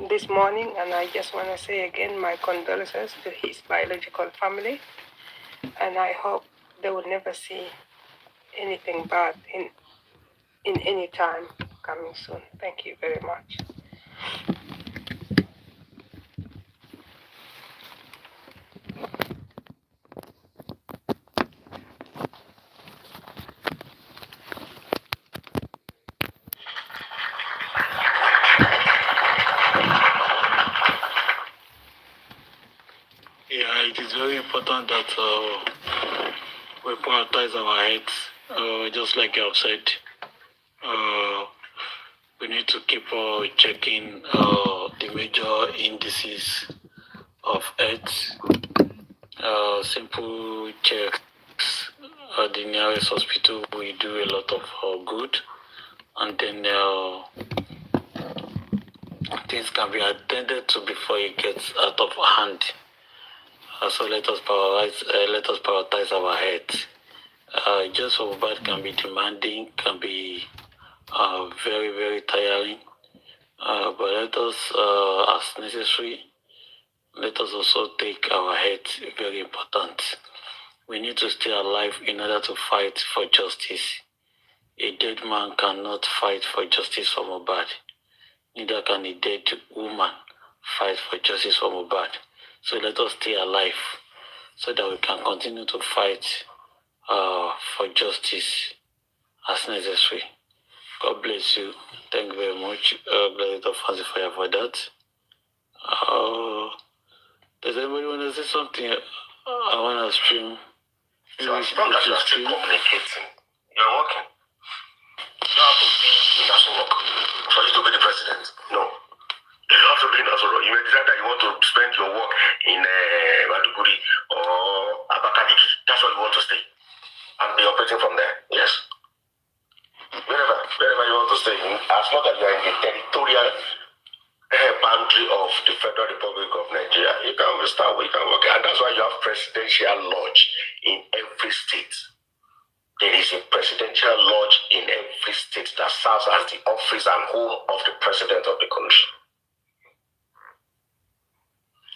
this morning, and I just want to say again my condolences to his biological family, and I hope they will never see anything bad in any time coming soon. Thank you very much. Yeah, it is very important that we prioritize our health, just like you have said. We need to keep checking the major indices of health, simple checks at the nearest hospital. We do a lot of good, and then things can be attended to before it gets out of hand. So let us prioritize our health. Just for bad can be demanding, can be very, very tiring. But let us, as necessary, let us also take our health very important. We need to stay alive in order to fight for justice. A dead man cannot fight for justice for Mohbad. Neither can a dead woman fight for justice for Mohbad. So let us stay alive so that we can continue to fight for justice as necessary. God bless you. Thank you very much. Glad to fancy fire for that. Does anybody want to say something? I want to stream. So as long as you are still communicating, you're working. You don't have to be in Nassau work for you to be the president. No. You don't have to be in Nassau. You may decide that you want to spend your work in Maduguri or Abakaliki. That's where you want to stay. And be operating from there. Yes. Wherever you want to stay, as long as you are in the territorial boundary of the Federal Republic of Nigeria, you can start where you can work. And that's why you have presidential lodge in every state. There is a presidential lodge in every state that serves as the office and home of the president of the country.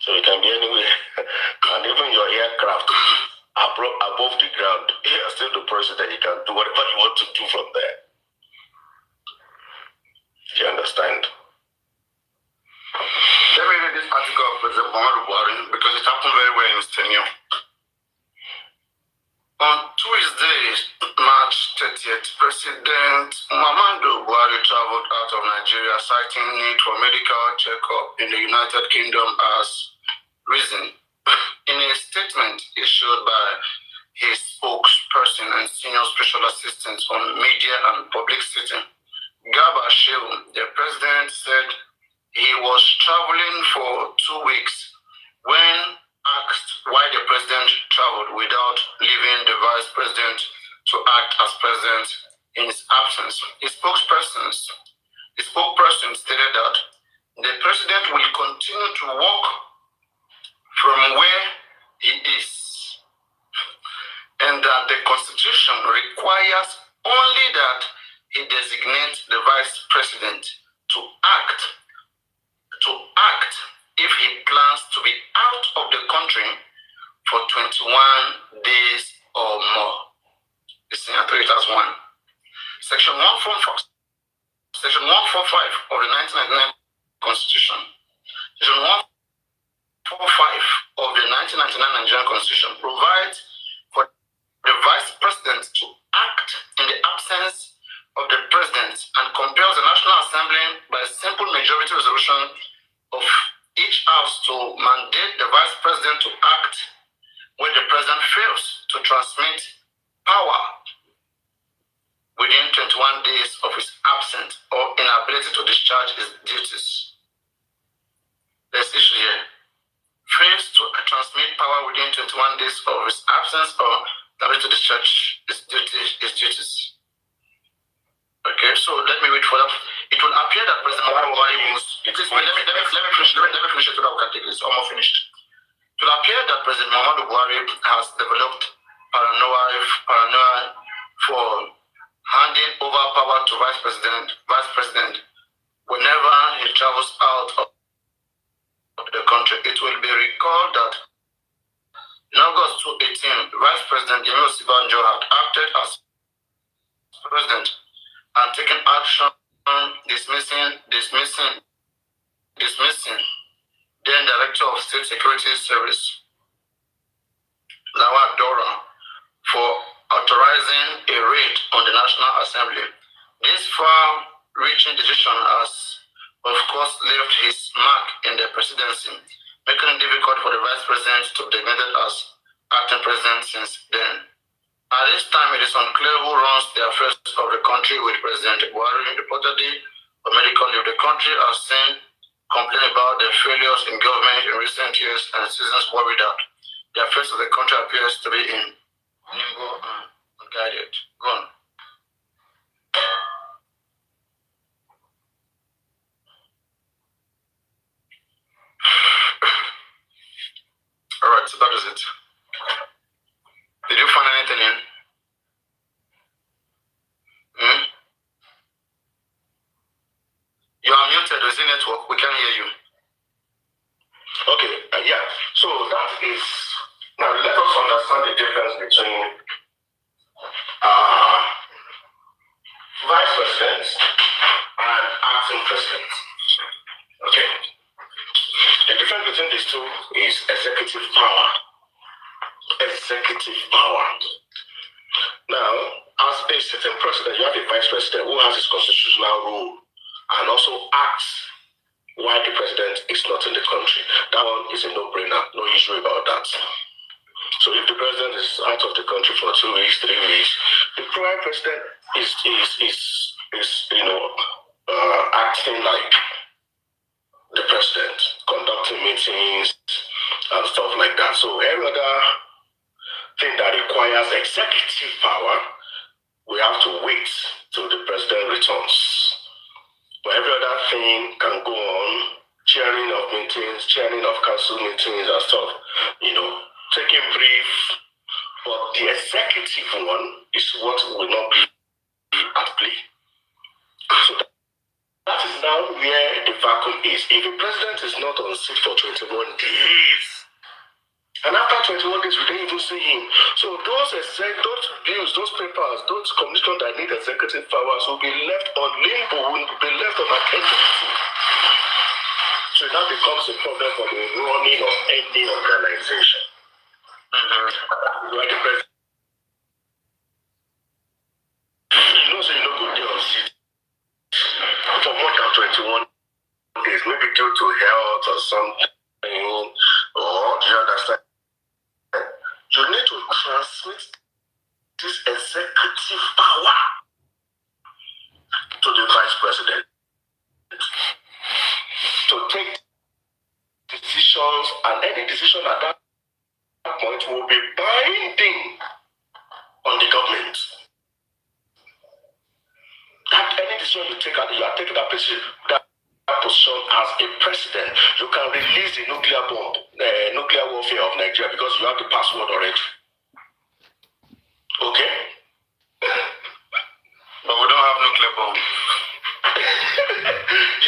So you can be anywhere. And even your aircraft above the ground, you are still the president. You can do whatever you want to do from there. Do you understand? Let me read this article of President Muhammadu Buhari because it happened very well in his tenure. On Tuesday, March 30th, President Muhammadu Buhari traveled out of Nigeria, citing need for medical checkup in the United Kingdom as reason. In a statement issued by his spokesperson and senior special assistant on media and publicity, Garba Shehu, the president said he was traveling for 2 weeks. When asked why the president traveled without leaving the vice president to act as president in his absence, his spokesperson stated that the president will continue to work from where he is, and that the Constitution requires only that he designate the vice president to act if he plans to be out of the country for 21 days or more. Listen, I treat it as one. Section 145 of the 1999 Constitution. Section 145 of the 1999 Nigerian Constitution provides for the vice president to act in the absence of the president and compels the National Assembly by a simple majority resolution of each house to mandate the vice president to act when the president fails to transmit power within 21 days of his absence or inability to discharge his duties. There's issue here. Fails to transmit power within 21 days of his absence or inability to discharge his duties. Okay, so let me wait for that. It will appear that President Muhammadu Buhari was. Let me finish it so that we can take this. Almost finished. It will appear that President Muhammadu Buhari has developed paranoia for handing over power to vice president whenever he travels out of dismissing then Director of State Security Service, Lawal Dora, for authorizing a raid on the National Assembly. This far-reaching decision has, of course, left his mark in the presidency, making it difficult for the Vice President to be designated as acting president since then. At this time, it is unclear who runs the affairs of the country, with President Buhari reportedly on medical leave. The country has seen complain about the failures in government in recent years, and citizens worry that the affairs of the country appears to be in limbo and unguided. Go on. All right, so that is it. Did you find anything in? You are muted. There's a network. We can't hear you. Okay, yeah. So that is, now let us understand the difference between vice presidents and acting presidents. Okay? The difference between these two is executive power. Executive power. Now, as a sitting president, you have a vice president who has his constitutional role and also acts while the president is not in the country. That one is a no-brainer, no issue about that. So if the president is out of the country for 2 weeks, 3 weeks, the prime president is acting like the president, conducting meetings and stuff like that. So every other thing that requires executive power, we have to wait till the president returns. But every other thing can go on, chairing of meetings, chairing of council meetings and stuff, taking brief. But the executive one is what will not be at play. So that is now where the vacuum is. If the president is not on seat for 21 days, and after 21 days, we don't even see him. So those bills, those papers, those commissions that need executive powers will be left on limbo, will be left on attendance. So that becomes a problem for the running of any organization. Where the president, so you know, go there on seat for more than 21 days, maybe due to health or something, or do you understand? You need to transmit this executive power to the vice president to take decisions, and any decision at that point will be binding on the government. That any decision you take, you are taking that position as a president, you can release the nuclear bomb, nuclear warfare of Nigeria, because you have the password already. Okay? But we don't have nuclear bomb.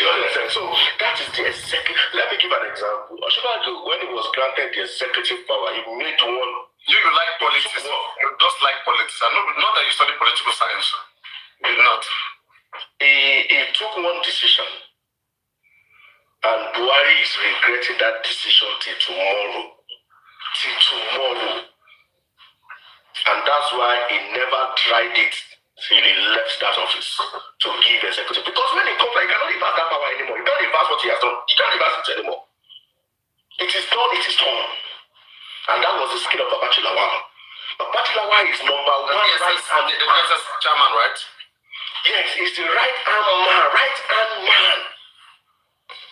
You understand? So that is the executive. Let me give an example. Osinbajo, when he was granted the executive power, he made one. You like politics. You just like politics. Not that you study political science. You did not. He took one decision. And Buhari is regretting that decision till tomorrow. And that's why he never tried it till he left that office to give executive. Because when he comes, he cannot reverse that power anymore. He can't reverse what he has done. He can't reverse it anymore. It is done. And that was the skill of Abacha Lawal. Abacha Lawal is number one right hand man. The chairman, right? Yes, he's the right hand man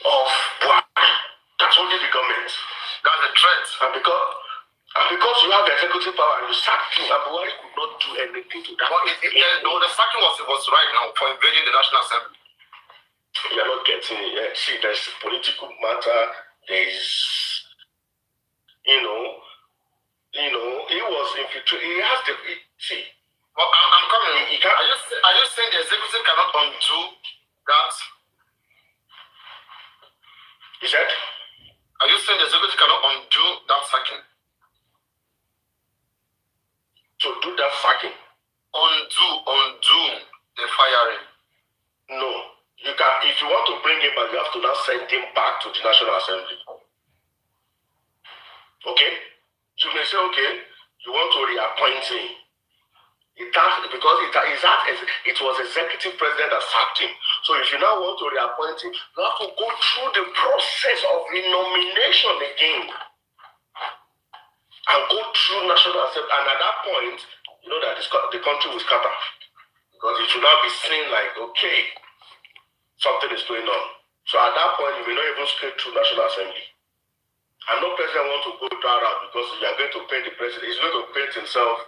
of Buhari. That's only the government. That's the threat. And because you have the executive power and you sacked him, and Buhari could not do anything to that. But the sacking was right now for invading the National Assembly. You are not getting it. See, there's political matter. There's, he was infiltrated. He has the, see. Well, I'm coming. Are you saying the executive cannot undo that? He said? Are you saying the executive cannot undo that sacking? To do that sacking? Undo the firing. No. You can, if you want to bring bring him back, you have to now send him back to the National Assembly. Okay? You may say, okay, you want to reappoint him. It was executive president that sacked him. So if you now want to reappoint him, you have to go through the process of renomination again. And go through National Assembly. And at that point, you know that the country will scatter. Because it should now be seen like, okay, something is going on. So at that point, you will not even straight through National Assembly. And no president wants to go that route because you are going to paint the president. He's going to paint himself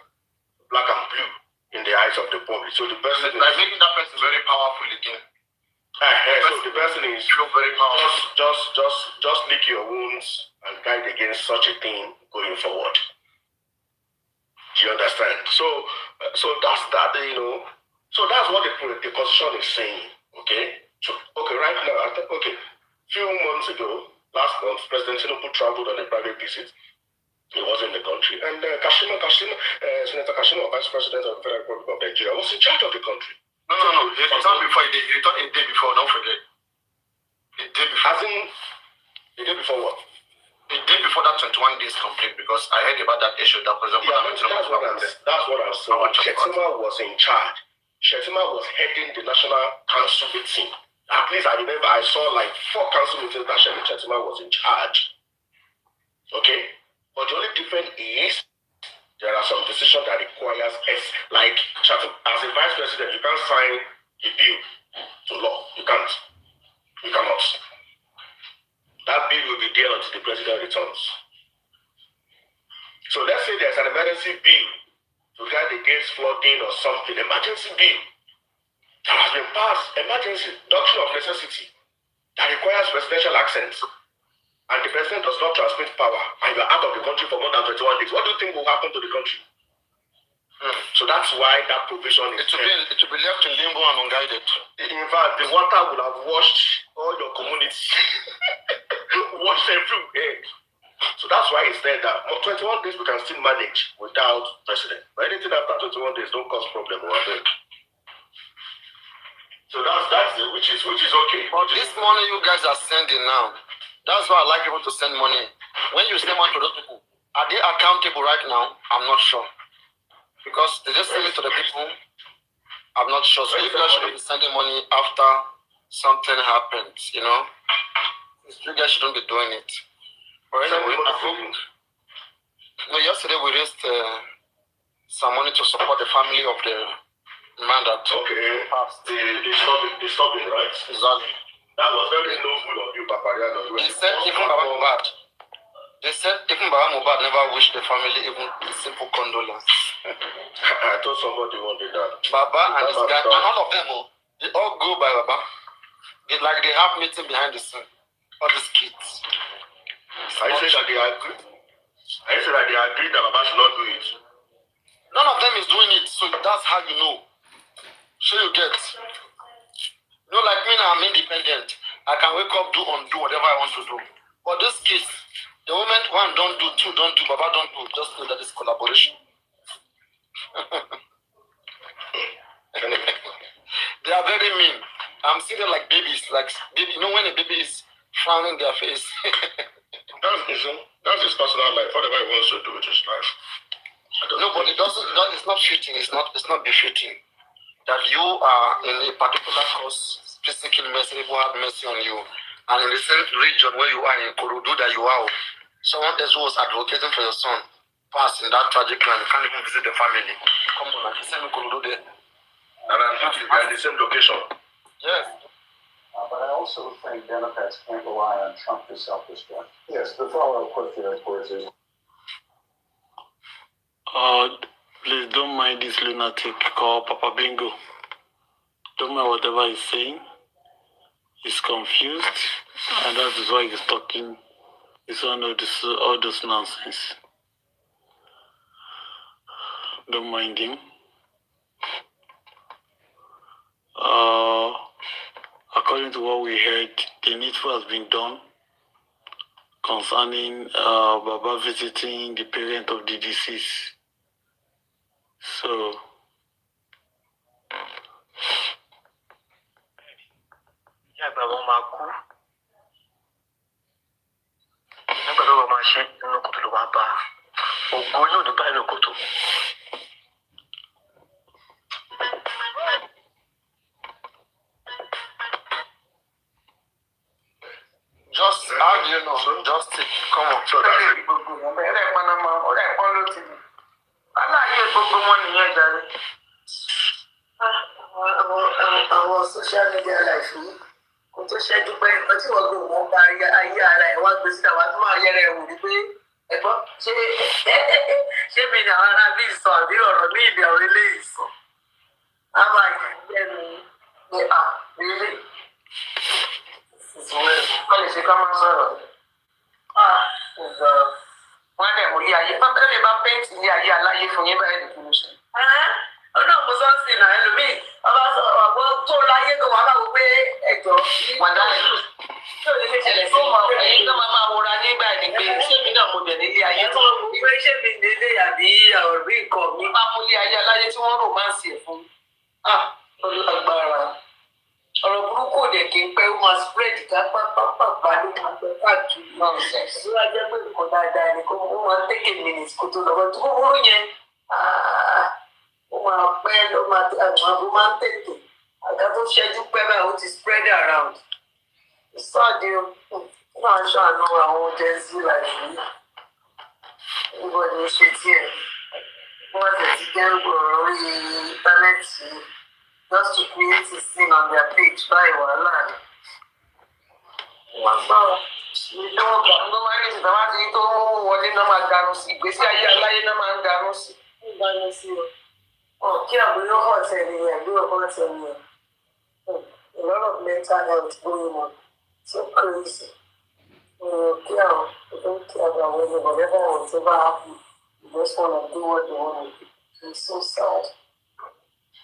black and blue in the eyes of the public. So the person like making that person very powerful again. So the person is very powerful. Just lick your wounds and guide against such a thing going forward. Do you understand? So that's that. So that's what the constitution is saying. Okay. So right now, few months ago, last month, President Tinubu traveled on a private visit. He was in the country, and Senator Kashima, Vice President of the Federal Republic of Nigeria, was in charge of the country. No. He returned before. He returned a day before. Don't forget. A day before. As in, a day before what? A day before that 21 days complete, because I heard about that issue. That was that's what I'm saying. Shettima was in charge. Shettima was heading the National Council meeting. At least I remember I saw like 4 council meetings that Shettima was in charge. Okay? But the only difference is there are some decisions that requires like as a vice president, you can't sign a bill to law. You can't. You cannot. That bill will be there until the president returns. So let's say there's an emergency bill to guard against flooding or something, emergency bill that has been passed, emergency, doctrine of necessity, that requires presidential accent, and the president does not transmit power, and you're out of the country for more than 21 days, what do you think will happen to the country? So that's why that provision is there. It will be left in limbo and unguided. In fact, the water will have washed all your community, washed everywhere. So that's why it's there that 21 days we can still manage without president. But anything after 21 days don't cause problem. So that's it, which is okay. But this money you guys are sending now, that's why I like people to send money. When you send money to those people, are they accountable right now? I'm not sure. Because they just send it to the people. I'm not sure. So you guys shouldn't be sending money after something happens, you know? You guys shouldn't be doing it. But anyway, yesterday we raised some money to support the family of the man that passed. The stopping, right? Exactly. That was very noble of you, Papariano. They said even Baba Mohbad never wished the family even a simple condolence. I told somebody one day that. Baba and his guy, and all of them, they all go by Baba. They have meeting behind the scene. All these kids. Are you saying that they agree? Are you saying that they agree that Baba should not do it? None of them is doing it, so that's how you know. So you get. You know, like me now, I'm independent. I can wake up, do whatever I want to do. But this kids, the moment one don't do, two don't do, Baba don't do, just know that it's collaboration. They are very mean. I'm seeing them like babies, baby. You know when a baby is frowning their face. That's his personal life. Whatever he wants to do with his life. No, but it's not fitting. It's not befitting that you are in a particular cause, physically mercy, people have mercy on you, and in the same region where you are in Kurudu that you are, someone else who was advocating for your son passed in that tragic line. You can't even visit the family. Come on, like you send me Kurudu there. And I'm happy we are in the same location. Yes. But I also think Democrats can't rely on Trump to self-destruct. Yes, the follow-up question, of course, is... Please don't mind this lunatic called Papa Bingo. Don't mind whatever he's saying. He's confused, and that is why he's talking. It's all this nonsense. Don't mind him. According to what we heard, the needful has been done concerning Baba visiting the parent of the deceased. So, àgbà wọn máa kú. Nígbà tó wọ́n máa ṣe inú kòtò ló máa bá ògbó yóò ní báyìí ní kòtò. Just how do you know? Just come on, so that àwọn social media life yìí kò tó ṣẹ́jú pé nǹkan tí wọ́n gbé wọn bá ayé ara ẹ̀ wá gbé síta wá tó máa yẹra ẹ̀ wò ní pé ẹ̀gbọ́n ṣé mi ni àwọn ará bí ìsọ àbí ọ̀rọ̀ ní ìdí àwọn eléyìí sọ. á máa yẹ lẹ́nu pé rírí wọ́n lè ṣe ká máa sọ̀rọ̀. Wọ́n á dẹ̀ mú ilé ayé pápẹ́ lè bá pẹ́ǹtì ilé ayé aláyé fún yín báyìí nìkan ló ṣe. Ọ̀nà mo sọ sí ìnà ẹlòmíì ọba sọ ọ̀gbọ́n tó láyé tó wà láwo pé ẹ̀jọ̀ wàdà ẹ̀jọ̀ tó mọ̀ ẹ̀yin tó máa wọra nígbà ní pé ṣé mi náà mo bẹ̀ nílé ayé tó ń pé ṣé mi nílé àbí ọ̀rí nǹkan mi bá mú ilé ayé aláyé tí wọ́n rò máa ń ṣe fún. Olùlágbára ọ̀rọ̀ burúkú òde kì í pẹ́ ó máa spread kápápápá ló máa gbẹ káàkiri náà ṣẹ̀ṣẹ̀. Ló wá jẹ́ pé nǹkan dáadáa ni kó wọ́n máa ń take a minute kó tó lọ́wọ́ tó kúrú yẹn. Ó máa pẹ́ ló máa àwọn abúlé máa ń tètè. Àga tó ṣẹ́jú pẹ́ báyìí ó ti spread around. Ìsọ́ọ̀dì náà ń ṣàánú àwọn jẹ́sí láìpẹ́. Níbo ni ṣe tiẹ̀? Wọ́n ti jẹ́ gbòòrò orí íńtánẹ́ẹ̀tì just to create a scene on their page báyìí wàhálà ni. Wọ́n gbọ́ ìlú ọgbà ló máa ń ní ìsìnkà láti rí tó wọlé náà máa garun sí ìgbésí ayé aláyé náà máa ń garun sí. Ìgbàlẹ̀ sí o. Kí àbúrò hàn tẹ̀lé yẹn, àbúrò hàn tẹ̀lé yẹn. A lot of mental health going on. So crazy. Kí àwọn don't care about whatever whatever happen. You just want to do what you want to do. It's so sad.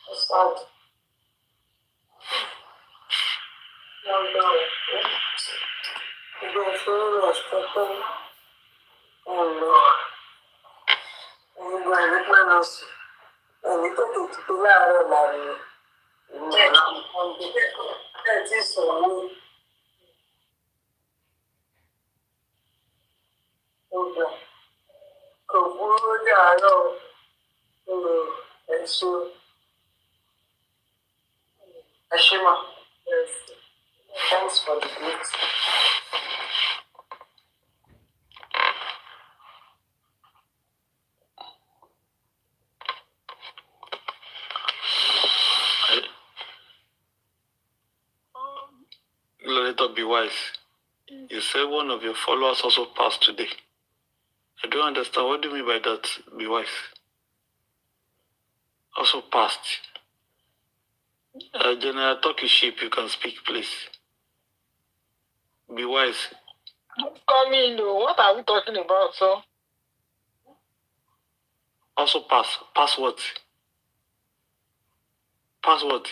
So sad. Ẹni tó kò tó láàárọ̀ láàrin ẹ̀ tí sọ̀rọ̀ ọgbà kò burú dàárọ̀ ẹ̀ṣọ́ ẹ̀ṣẹ́mà. Thanks for the gift. Let us be wise. You said one of your followers also passed today. I don't understand. What do you mean by that? Be wise. Also passed. General Talkiship, you can speak, please. Be wise. Camilo, what are we talking about, sir? Also pass. Pass what? Pass what?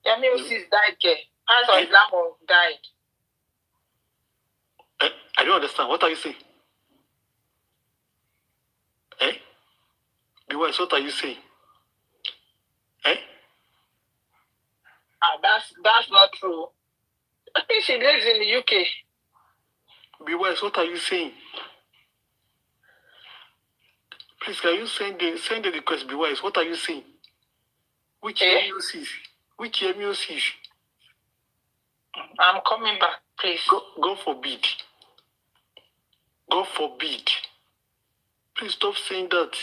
Yemi Osis died, Ke. Pastor Islamo died. I don't understand. What are you saying? Be wise. What are you saying? That's not true. I think she lives in the UK. Be wise. What are you saying? Please, can you send the request? Be wise. What are you saying? Which MUCs? Which MUCs? I'm coming back, please. God forbid. God forbid. Please stop saying that.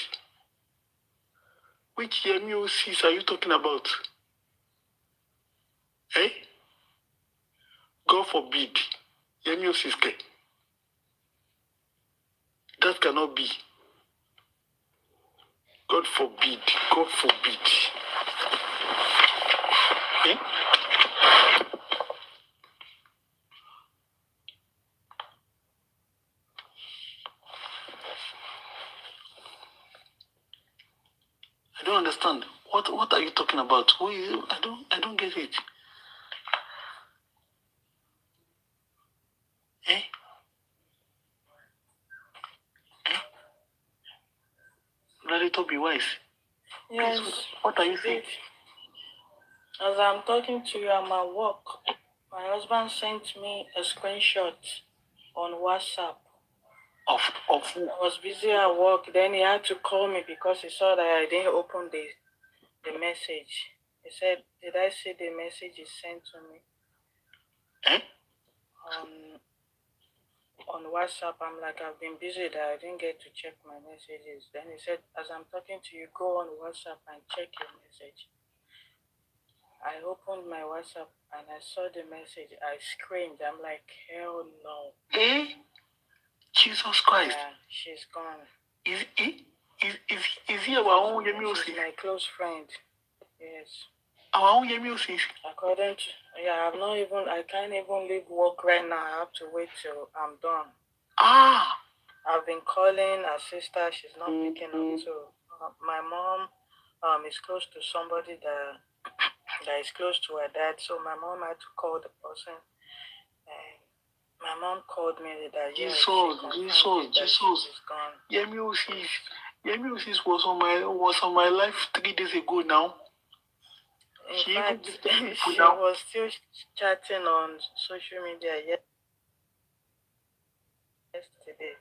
Which MUCs are you talking about? God forbid. MUCs. That cannot be. God forbid. God forbid. I don't understand. What are you talking about? Who is you? I don't get it. Let it be wise. Yes. Please, what are you saying? As I'm talking to you, I'm at work. My husband sent me a screenshot on WhatsApp. Of who? I was busy at work. Then he had to call me because he saw that I didn't open the message. He said, "Did I see the message he sent to me?" Eh? On WhatsApp. I'm like, I've been busy that I didn't get to check my messages. Then he said, as I'm talking to you, go on WhatsApp and check your message. I opened my WhatsApp and I saw the message. I screamed. I'm like, hell no. Eh? Jesus Christ. Yeah, she's gone. Is he our own Yemi Osi? She's my close friend. Yes. Our own Yemi Osi? According to, I can't even leave work right now. I have to wait till I'm done. Ah. I've been calling her sister. She's not picking up. So my mom is close to somebody that is close to her dad. So my mom had to call the person. And my mom called me that Jesus. She's gone. Yemi Osi was on my life 3 days ago now. In fact, she was still chatting on social media yesterday.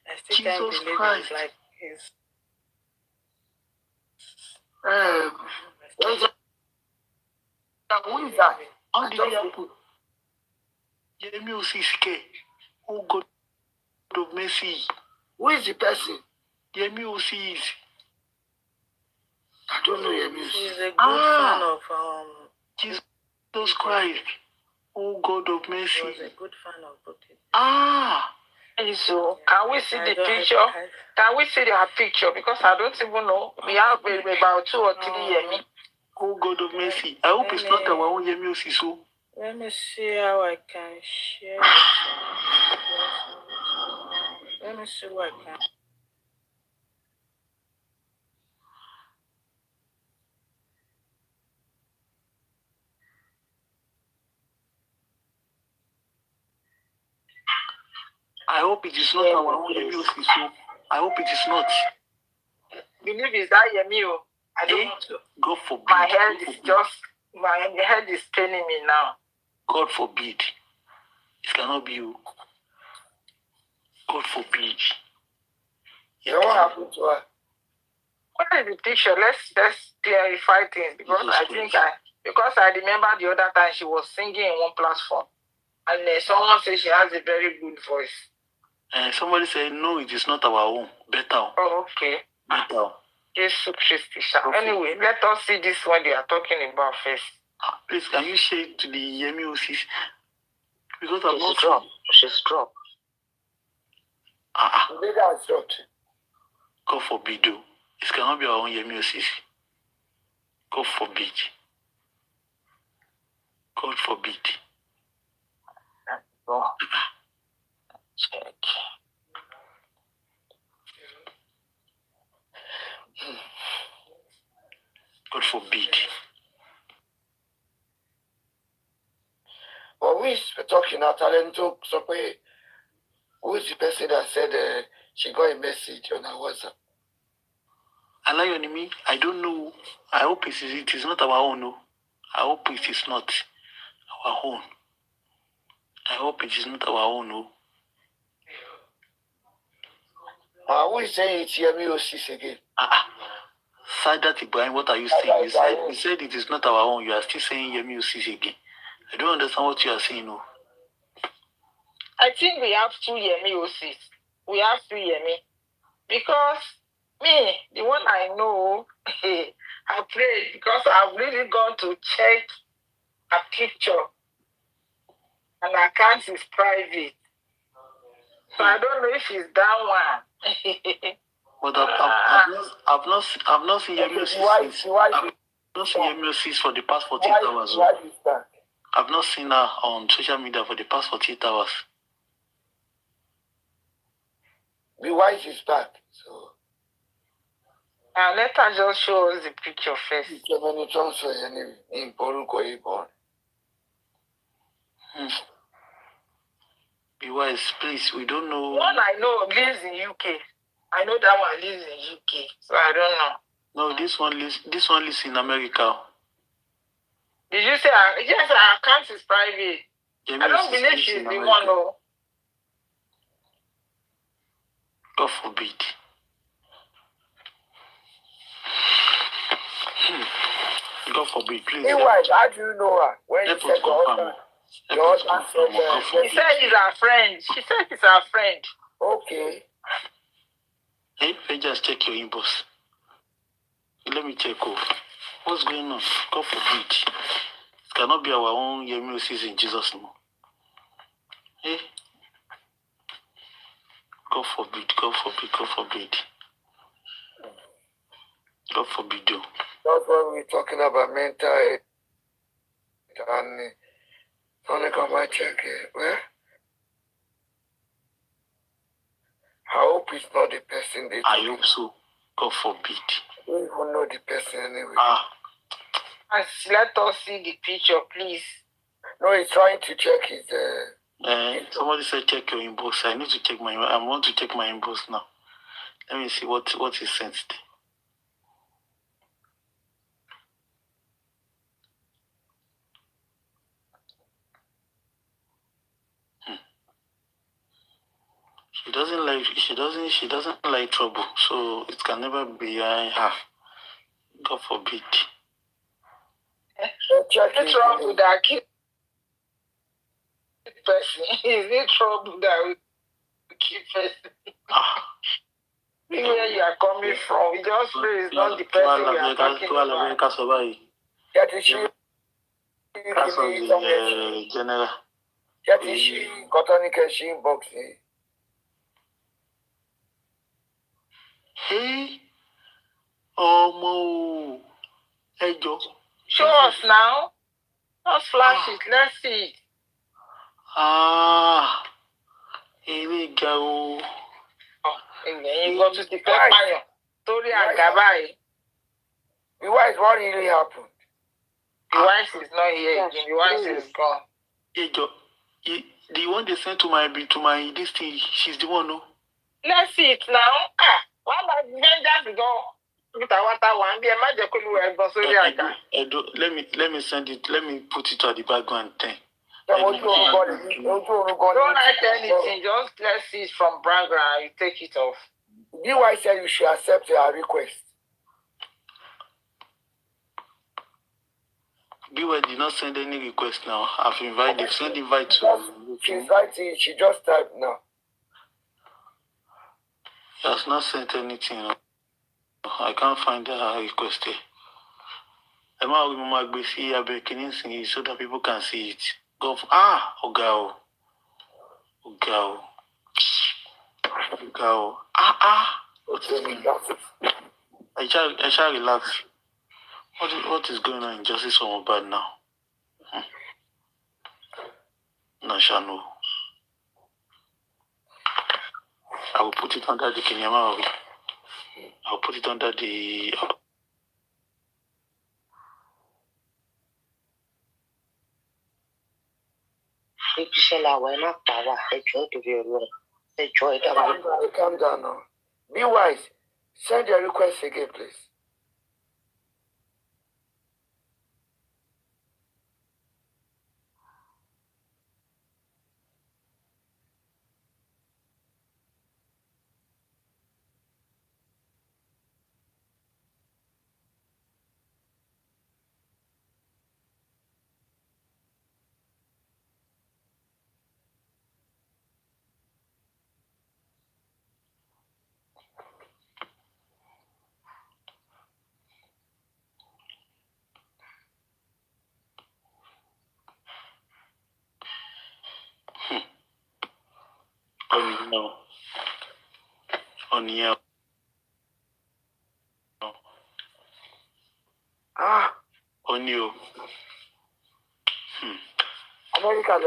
I still can't believe Christ. It's like his. Who is that? How did it happen? Yemi Osi is scared. Oh God of mercy. Who is the person? Yemi Osi is. I don't know Yemi Osi. She's a good fan of Jesus Christ. Oh God of mercy. She was a good fan of Bukit. Ah. So, can we see the picture? Can we see her picture? Because I don't even know. We have about 2 or 3 Yemi. Oh God of mercy. I hope it's not our own Yemi Osi, so. Let me see how I can share. Let me see what I can. I hope it is not our own Yemi Osi, so. I hope it is not. Believe is that Yemi? I don't want to. God forbid. My head is paining me now. God forbid. It cannot be you. God forbid. Yeah, what happened to her? What is the picture? Let's clarify things because because I remember the other time she was singing in one platform and someone said she has a very good voice. Somebody said no, it is not our own. Better. Oh, okay. Better. Jesus Christ. Anyway, let us see this one they are talking about first. Please, can you share it to the Yemi Osi? Because She's dropped. God forbid, though. It cannot be our own Yemi Osi. God forbid. God forbid. Check. God forbid. But we talking now, Talento, who is the person that said she got a message on her WhatsApp? Alayonimi, I don't know. I hope it is not our own. No. I hope it is not our own. I hope it is not our own. No. Who is saying it's Yemi Osi again? Sadat Ibrahim, what are you saying? You said it is not our own. You are still saying Yemi Osi again. I don't understand what you are saying. No. I think we have 2 Yemi Osis. We have 3 Yemi. Because me, the one I know, I prayed because I've really gone to check a picture. And her account is private. So I don't know if it's that one. But I've not seen Yemi Osi since. I've not seen Yemi Osi for the past 48 hours. I've not seen her on social media for the past 48 hours. The wife is back, so. Let her just show us the picture first. Be wise, please. We don't know. One I know lives in UK. I know that one lives in UK, so I don't know. No, this one lives in America. Did you say yes? Our account is private. I don't believe she's the one. Oh. God forbid. God forbid, please. Meanwhile, how do you know her? When you said your husband said, she said he's her friend. She said he's her friend. okay. Hey, just check your inbox. Let me check. What's going on? God forbid. It cannot be our own Yemi Osis in Jesus' name. Hey. God forbid, God forbid, God forbid. God forbid you. That's why we're talking about mental health. And only come and check it. Well, I hope it's not the person they I hope so. God forbid. We don't even know the person anyway. Let us see the picture, please. No, he's trying to check his. Somebody said check your inbox. I need to check my. I want to check my inbox now. Let me see what is sent today. She doesn't like trouble, so it can never be her. God forbid. Check trouble that keep person. Is it trouble that will keep person? Where you are coming from, we just pray it's not the person we are talking about. That is she. General. That is she. Kotonika she inbox. Hey, Mo, hey Joe. Show us now. Just flash it. Let's see it. Here we go. You go to the fire. Story and Gabai. The wife, what really happened? The wife is not here again. The wife is gone. Hey Joe, the one they sent to my this thing, she's the one, no? Let's see it now. Why not vengeance go? Let me send it. Let me put it to the background thing. Don't write anything. Just let's see it from background. You take it off. DY said you should accept her request. DY did not send any request now. I've invited. Send invite to. She's writing. She just typed now. He has not sent anything. I can't find her request here. I'm going to see her so that people can see it. Go for, Ogao. I shall relax. What is going on in Justice for Mohbad now? No, shall know. I will put it under the Kenyama. I'll put it under the. Calm down now. Be wise. Send your request again, please. On you. America,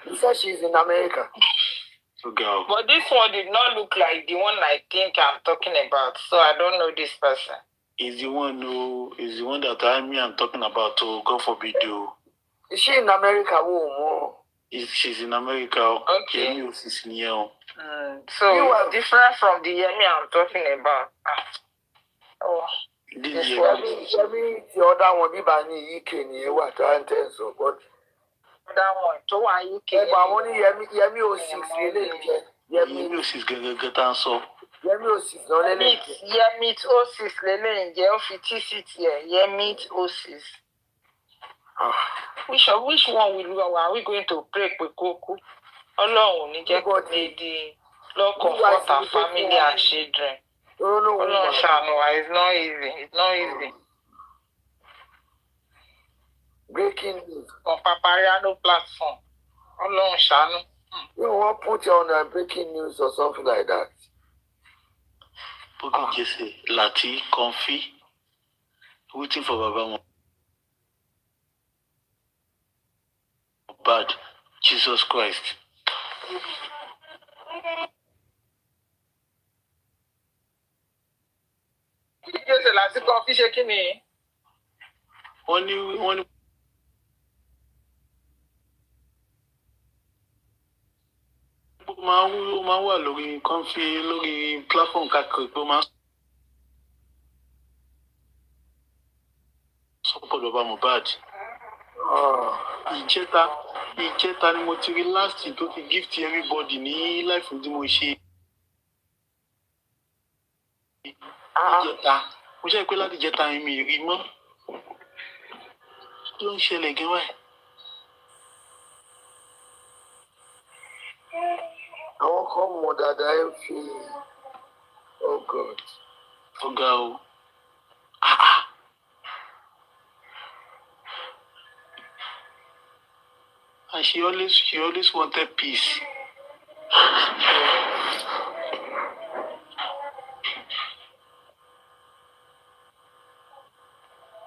He said she's in America. Go. But this one did not look like the one I think I'm talking about, so I don't know this person. Is the one that I'm talking about, to God forbid you. Is she in America? She's in America. Okay. She's in here. So you are different from the Yemi I'm talking about. Didn't hear me. The other one, bí bá ní UK ni ẹ wà tó ń tẹ̀ sọ, but That one, tó wà UK. ẹgbà wọn ní Yẹmí 06 lélẹ̀ jẹ́. Yẹmí 06 gẹ́gẹ́ tá ń sọ. Yẹmí 06 náà lélẹ̀ jẹ́. Yẹmí 06 lélẹ̀ jẹ́, ó fi TC tiẹ̀, Yẹmí 06. Which one are we going to pray pé kó kú? Ọlọ́run ò ní jẹ́ kó di Lord comfort our family and children. Ọlọ́run ṣàánú wa, it's not easy. Breaking news. On Papariano platform. Ọlọ́run ṣàánú. You want to put you on a breaking news or something like that? Bókì Jesse, Lati, Comfy, waiting for Baba Mohbad, Jesus Christ. Jesse Lati Comfy ṣe kí ni? Wọ́n ní ó máa wà lórí Comfy lórí platform káàkiri pé ó máa support Baba Mohbad. Ìjẹta ni mo ti rí last tó ti gift everybody ní life tí mo ṣe. Ìjẹta mo ṣe pé láti ìjẹta yẹn mi rí mọ́. Kí ló ń ṣẹlẹ̀ gan wáyé? Àwọn kan mọ̀ dáadáa ẹ fi oh God. Ọ̀gá o. And she always wanted peace.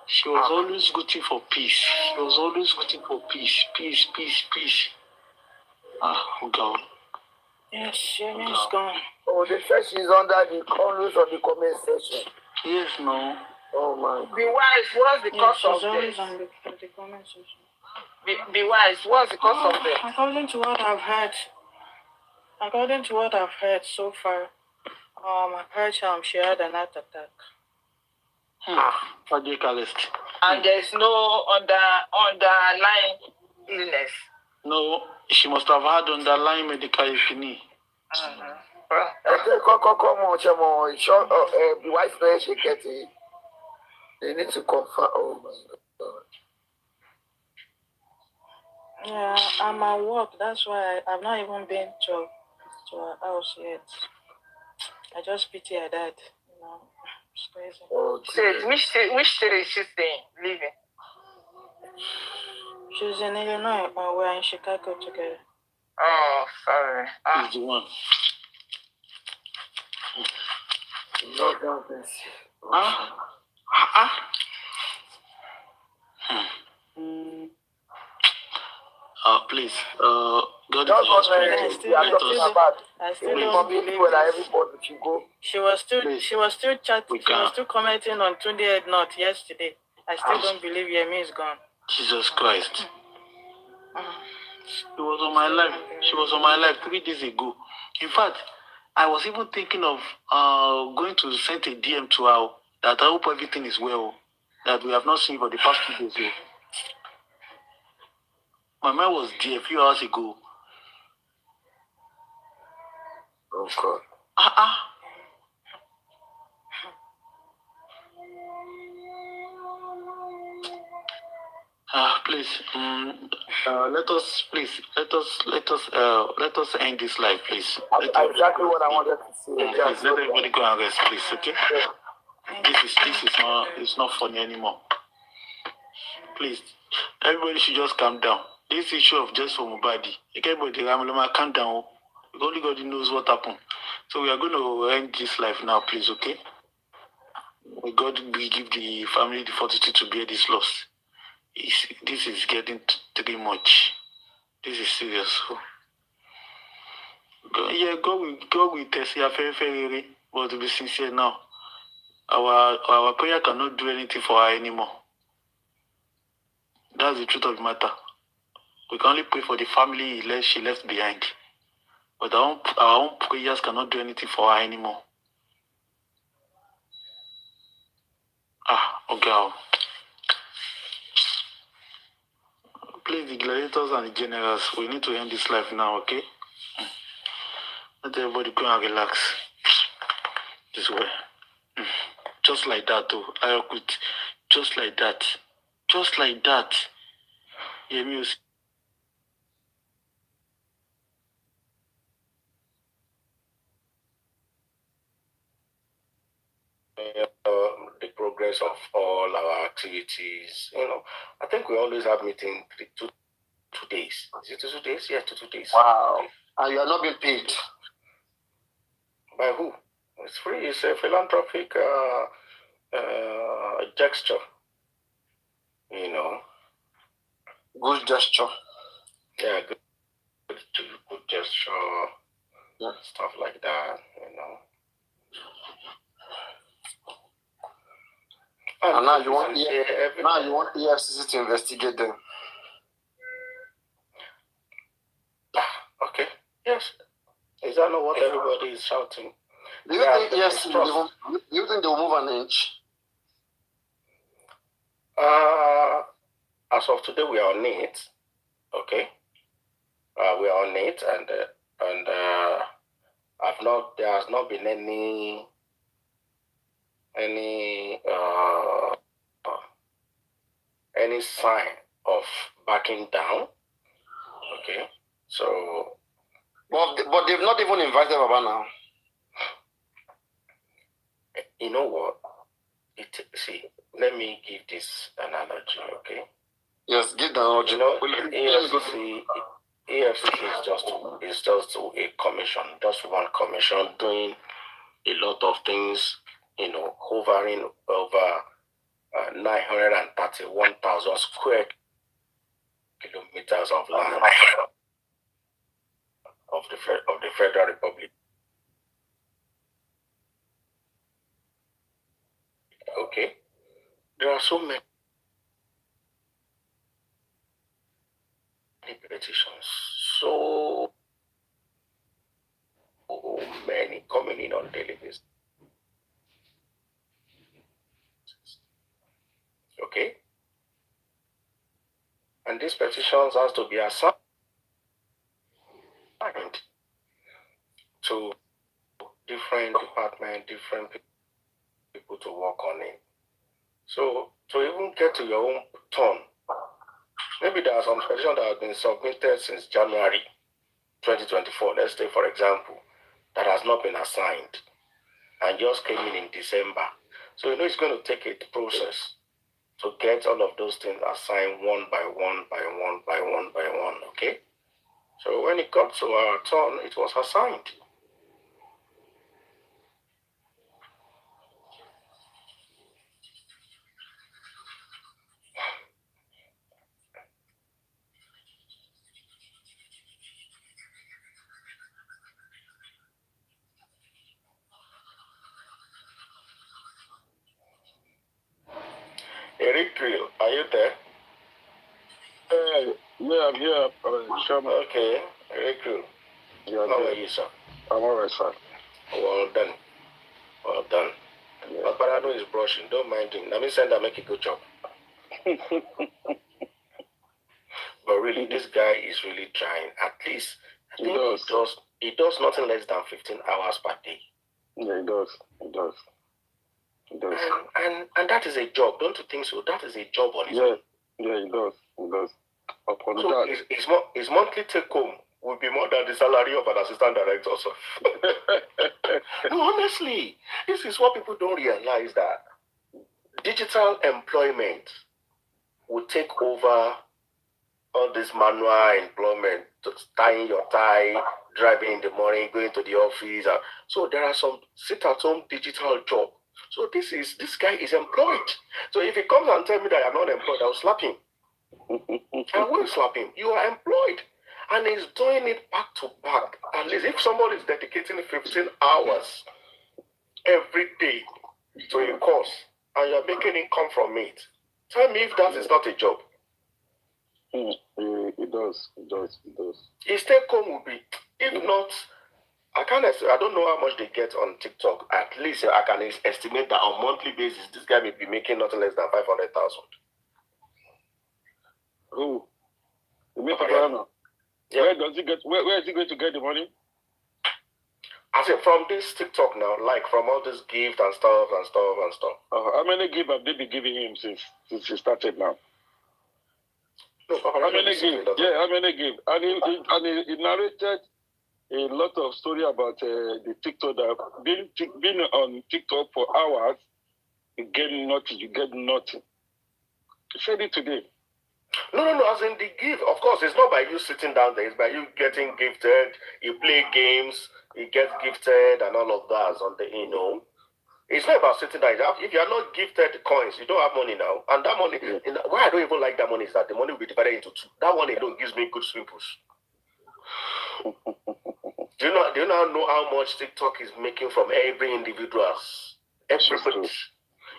She was always looking for peace. She was always looking for peace. Peace. Oh God. Yes, Yemi is gone. Oh, the church is under the always on the comment section. Yes, no. Oh my. Be wise, what's the cause of She's always this? on the comment section. Be wise, what's the cause of this? According to what I've heard so far, I've heard she had an heart attack. Cardiac arrest. And there's no underlying illness. No, she must have had underlying medical opinion. The wife knows she gets it. They need to confirm. Oh my God. Yeah, I'm at work. That's why I've not even been to her house yet. I just pity her dad. You know, it's crazy. Oh, Which city is she staying, living? She's in Illinois, but we're in Chicago together. Oh, sorry. He's the one. no darkness. Please, God is I still don't believe it. She was still chatting. She was still commenting on Tunde Head Not yesterday. I still don't believe Yemi is gone. Jesus Christ. She was on my life. She was on my life 3 days ago. In fact, I was even thinking of going to send a DM to her that I hope everything is well, that we have not seen for the past 2 days. My mind was there a few hours ago. Oh God. Please, let us end this live, please. Exactly what I wanted to say. Please, let everybody go and rest, please. Okay? It's not funny anymore. Please, everybody should just calm down. This issue of just for Mohbad, everybody, calm down. Only God knows what happened. So we are going to end this life now, please. Okay? May God give the family the fortitude to bear this loss. This is getting too much. This is serious. God will test you very, but to be sincere now, our prayer cannot do anything for her anymore. That's the truth of the matter. We can only pray for the family she left behind. But our own prayers cannot do anything for her anymore. Okay. Please, the gladiators and the generals, we need to end this life now, okay? Let everybody go and relax. This way. Just like that, too. I could. Just like that. Just like that. Yeah, music. The progress of all our activities. I think we always have meeting 2 days. Is it 2 days? Yeah, 2 days. Wow. And you are not being paid. By who? It's free. It's a philanthropic gesture. Good gesture. Yeah, good gesture. Yeah. Stuff like that. And now you want EFCC to investigate them. Okay. Yes. Is that not what everybody is shouting? Do you think EFCC do you think they will move an inch? As of today, we are on it. Okay. We are on it, and there has not been any sign of backing down. Okay. So, but they've not even invited Baba now. You know what? Let me give this analogy, okay? Yes, give the analogy. EFCC is just a commission, just one commission doing a lot of things, hovering over 931,000 square kilometers of land of the Federal Republic. Okay, there are so many petitions, so many coming in on daily basis. Okay, and these petitions has to be assigned to different departments, different people to work on it. So to even get to your own turn, maybe there are some petitions that have been submitted since January 2024, let's say, for example, that has not been assigned and just came in December. So it's going to take a process to get all of those things assigned one by one by one by one by one, okay? So when it got to our turn, it was assigned. Eric Drill, are you there? Yeah, I'm here. Okay, Eric Drill. How are you, sir? I'm alright, sir. Well done. Well done. Yeah. Paparano is brushing. Don't mind him. Let me send him make a good job. But really, this guy is really trying. At least, I think he does nothing less than 15 hours per day. Yeah, he does. He does. He does. And that is a job. Don't you think so? That is a job on his own. Yeah, he does. He does. Upon so that. His monthly take home will be more than the salary of an assistant director. So. No, honestly, this is what people don't realize, that digital employment will take over all this manual employment, tying your tie, driving in the morning, going to the office. So there are some sit-at-home digital job. So this guy is employed. So if he comes and tell me that I'm not employed, I'll slap him. I will slap him. You are employed. And he's doing it back to back. At least if somebody is dedicating 15 hours every day to a course and you're making income from it, tell me if that is not a job. It does. His take home will be, if not I don't know how much they get on TikTok. At least I can estimate that on monthly basis, this guy may be making nothing less than 500,000. Who? Mr. Yeah. Where is he going to get the money? I said from this TikTok now, like from all this gift and stuff. How many gift have they been giving him since he started now? No, how many gift? Yeah, how many gift? And he narrated a lot of story about the TikTok that being on TikTok for hours, you get nothing. He said it today. No, as in the gift, of course, it's not by you sitting down there, it's by you getting gifted, you play games, you get gifted and all of that on the, It's not about sitting down. If you are not gifted coins, you don't have money now. And that money, why I don't even like that money is that the money will be divided into two. That one alone gives me good swimmers. Do you know how much TikTok is making from every individual? Everybody.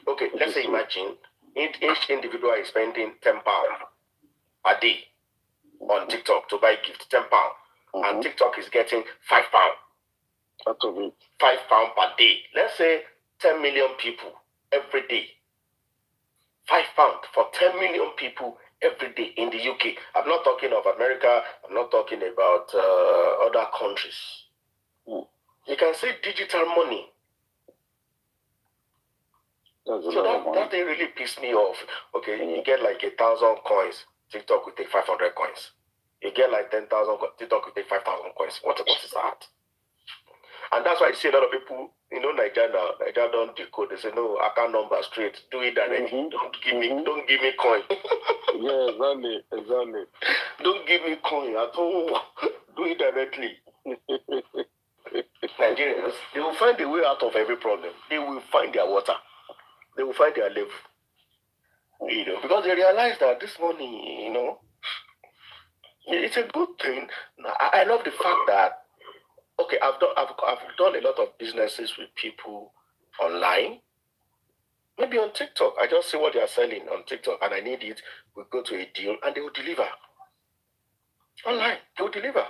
Okay, let's say imagine each individual is spending £10 a day on TikTok to buy gift, £10. And TikTok is getting £5. Out of it. £5 per day. Let's say 10 million people every day. £5 for 10 million people every day in the UK. I'm not talking of America. I'm not talking about other countries. You can say digital money. So that thing really pissed me off. Okay, you get like 1,000 coins. TikTok will take 500 coins. You get like 10,000 coins. TikTok will take 5,000 coins. What is that? And that's why you see a lot of people, Nigeria don't decode. They say, no, account number straight. Do it directly. Don't give me coin. Yeah, exactly. Don't give me coin at all. Do it directly. Nigerians, they will find a way out of every problem. They will find their water. They will find their level. Because they realize that this money, it's a good thing. I love the fact that, okay, I've done a lot of businesses with people online. Maybe on TikTok, I just see what they are selling on TikTok and I need it. We go to a deal and they will deliver. Online, they will deliver.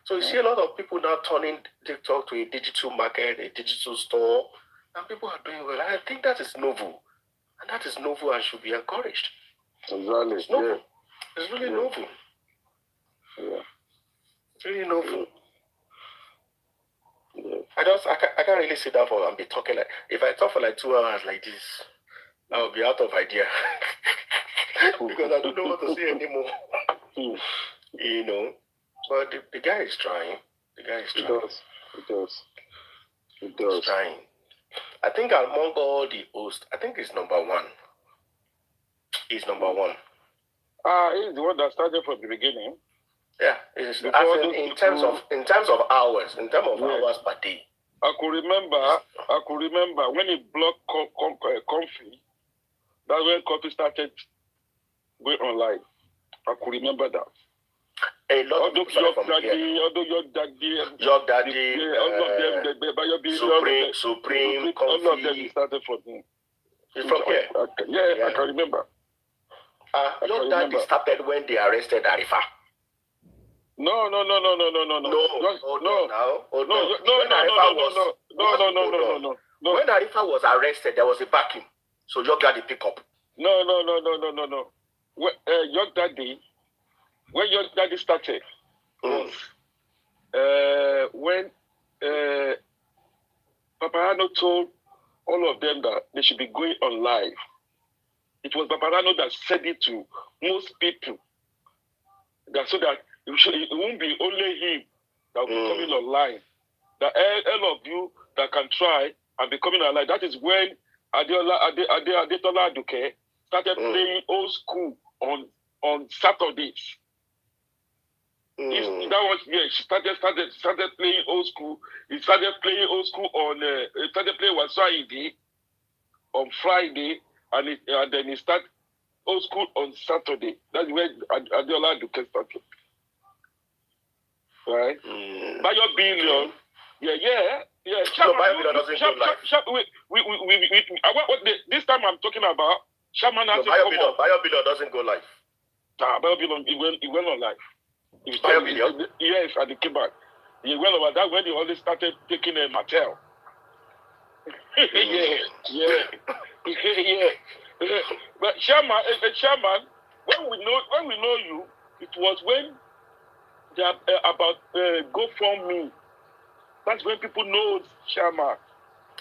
So you see a lot of people now turning TikTok to a digital market, a digital store, and people are doing well. I think that is novel. And that is novel and should be encouraged. Exactly. It's novel. Yeah. It's really novel. Yeah. It's really novel. Yeah. I can't really sit down and be talking like, if I talk for like 2 hours like this, I will be out of idea. Because I don't know what to say anymore. But the guy is trying. The guy is trying. He does. He's trying. I think among all the hosts, I think he's number one. He's number one. He's the one that started from the beginning. Yeah, in terms of hours, hours per day. I could remember when he blocked Comfy. That's when Comfy started going online. I could remember that. A lot of people Your Daddy, Supreme, all of them started from him. He's from here. Yeah, I can remember. Your Daddy started when they arrested Arifa. No. When Arifa was arrested, there was a backing. So your Daddy pick up. No. Your Daddy. When your Daddy started, was when Paparano told all of them that they should be going on live. It was Paparano that said it to most people, so that it won't be only him that will be coming online. That all of you that can try and be coming online. That is when Adetola Aduke started playing old school on Saturdays. That was she started playing old school. He started playing old school he started playing Wasaidi on Friday, and then he started old school on Saturday. That's when Adeola Aduke started. Right? Bayo Billion. Yeah. No, Bayo Billion doesn't go live. This time I'm talking about Shaman has Bayo Billion doesn't go live. Bayo Billion, he went on live. Bayo Billion? Yes, and he came back. Well over that when they already started taking a Mattel. yeah. But Shaman, when we know you, it was when they are about GoFundMe. That's when people know Shaman.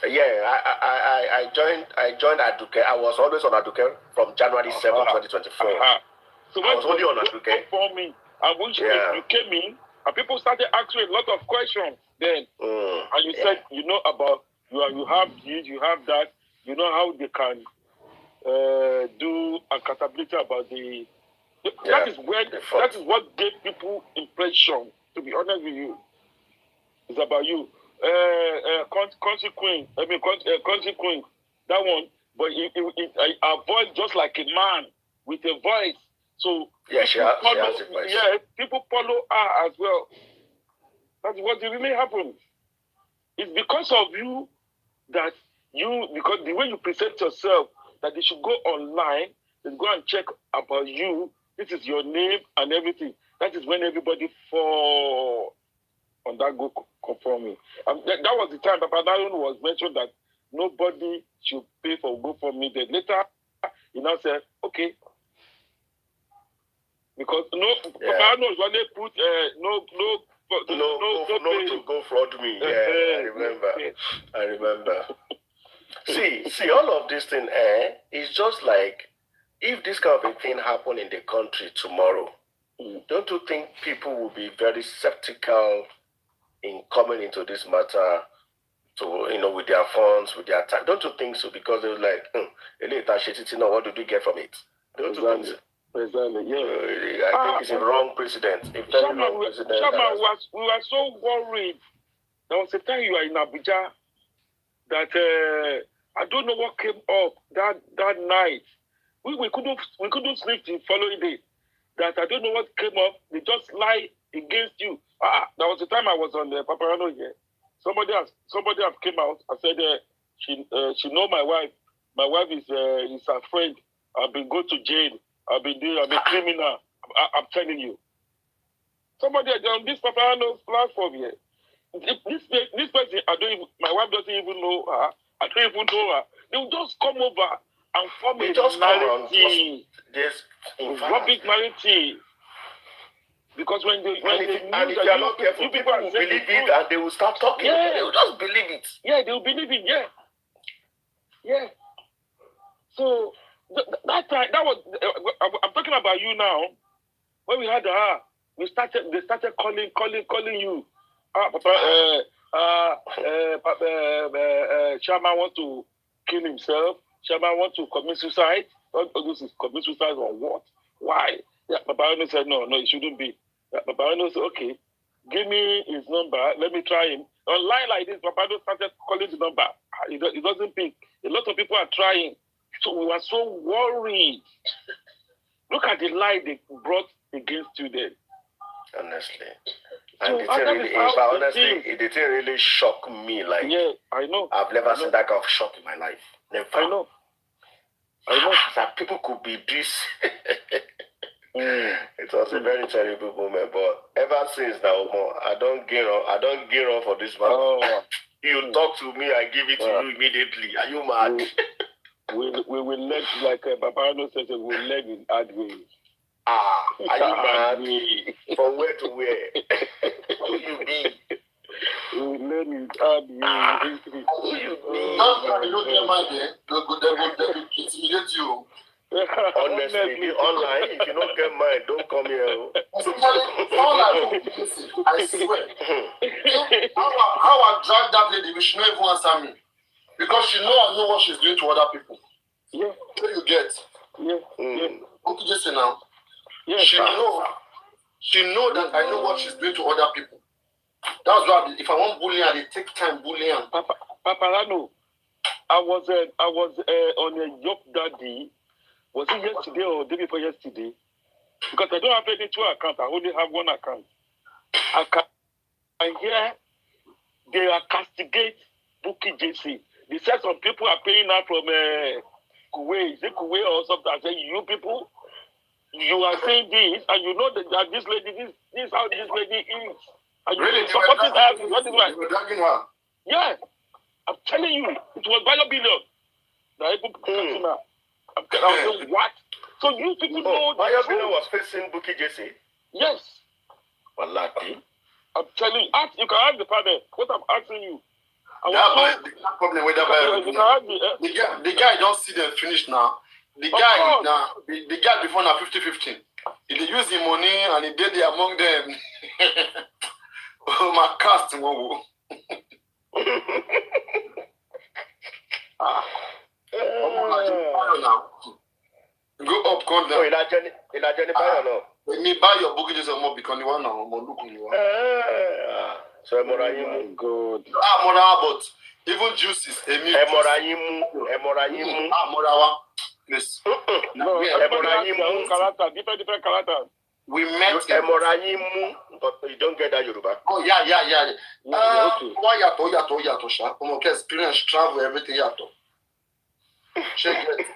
Yeah, I joined Aduke. I was always on Aduke from January 7, 2024. So I was only on Aduke. GoFundMe, and when you came in, and people started asking a lot of questions then. And you said, you know about, you have this, you have that, you know how they can do accountability about the... That is what gave people impression, to be honest with you. It's about you. Consequence, that one, but a voice just like a man with a voice. So yeah, she has a voice. Yeah, people follow her as well. That's what really happened. It's because of you that because the way you present yourself, that they should go online and go and check about you. This is your name and everything. That is when everybody fall on that GoFundMe. That was the time Papa Nayon was mentioned that nobody should pay for GoFundMe. Then later, he now said, okay. Because Papa Nayon when they put no to go fraud me. Yeah, I remember. See, all of this thing, is just like if this kind of a thing happen in the country tomorrow, don't you think people will be very skeptical in coming into this matter to, with their funds, with their time? Don't you think so? Because they're like, what did we get from it? Don't you think so? Exactly, yeah. I think it's a wrong precedent. A very wrong precedent. We were so worried. There was a time you were in Abuja that I don't know what came up that night. We couldn't sleep the following day. That I don't know what came up. They just lie against you. There was a time I was on the Paparano here. Somebody have came out and said she know my wife. My wife is her friend. I've been go to jail. I've been a criminal. I'm telling you. Somebody on this Paparano platform here. This person, my wife doesn't even know her. I don't even know her. They will just come over and form a narrative. Rubbish narrative. Because when they if you are not careful, people will believe it and they will start talking. Yeah. They will just believe it. Yeah, they will believe it. Yeah. Yeah. So that time, that was. I'm talking about you now. When we had her, they started calling you. Shaman want to kill himself. Shaman want to commit suicide. This is commit suicide or what? Why? Yeah, Papa Ono said no, it shouldn't be. Yeah, Papa Ono said, okay, give me his number. Let me try him. Online like this, Papa Ono started calling the number. It doesn't pick. A lot of people are trying. So we were so worried. Look at the lie they brought against you then. Honestly. And it didn't really shock me. Like, yeah, I know. I've never seen that kind of shock in my life. Never. I know. That people could be this. It was a very terrible moment. But ever since now, I don't gear off for this man. You talk to me, I give it to you immediately. Are you mad? We will let, like Babano says, we'll let in hard way. Are you mad? From where to where? Who you be? We will let in hard way. Who you be? You don't get mad there. They will intimidate you. Honestly, online, if you don't get mine, don't come here. I swear. How I drag that lady, she not even answer me. Because she know what she's doing to other people. Yeah. What you get? Yeah. Okay, just say now. Yeah. She know that I know what she's doing to other people. That's why if I want bullying, I take time bullying. Paparano, I was on a job daddy. Was it yesterday or the day before yesterday? Because I don't have any two accounts. I only have one account. And here, they are castigate Bukky JC. They said some people are paying out from Kuwait. Is it Kuwait or something? I say, you people, you are saying this, and you know that this lady, this is how this lady is. And you Really? supporting her. What is You were dragging her? Yeah. I'm telling you, it was Bayo Billion. That able to catch her. I'm telling you, what? So you people know Bayo Billion was facing Bukky Jesse? Yes. Malaki. I'm telling you, you can ask the panel. What I'm asking you. The problem with that the guy don't see them finish now. The guy now, the guy before now 50-50. He use the money and he did it among them. Oh my cast, Go up, come down. In a Jenny Bayo no. When me buy your book, just a more because you want now, more look you want. So Emorayimu good. But even juices, Emorayimu. Morawa. Yes. No, Emorayimu character, different characters. We met Emorayimu, but you don't get that Yoruba. Oh yeah. Okay. Why yato sha? Okay, experience, travel, everything yato. Check it.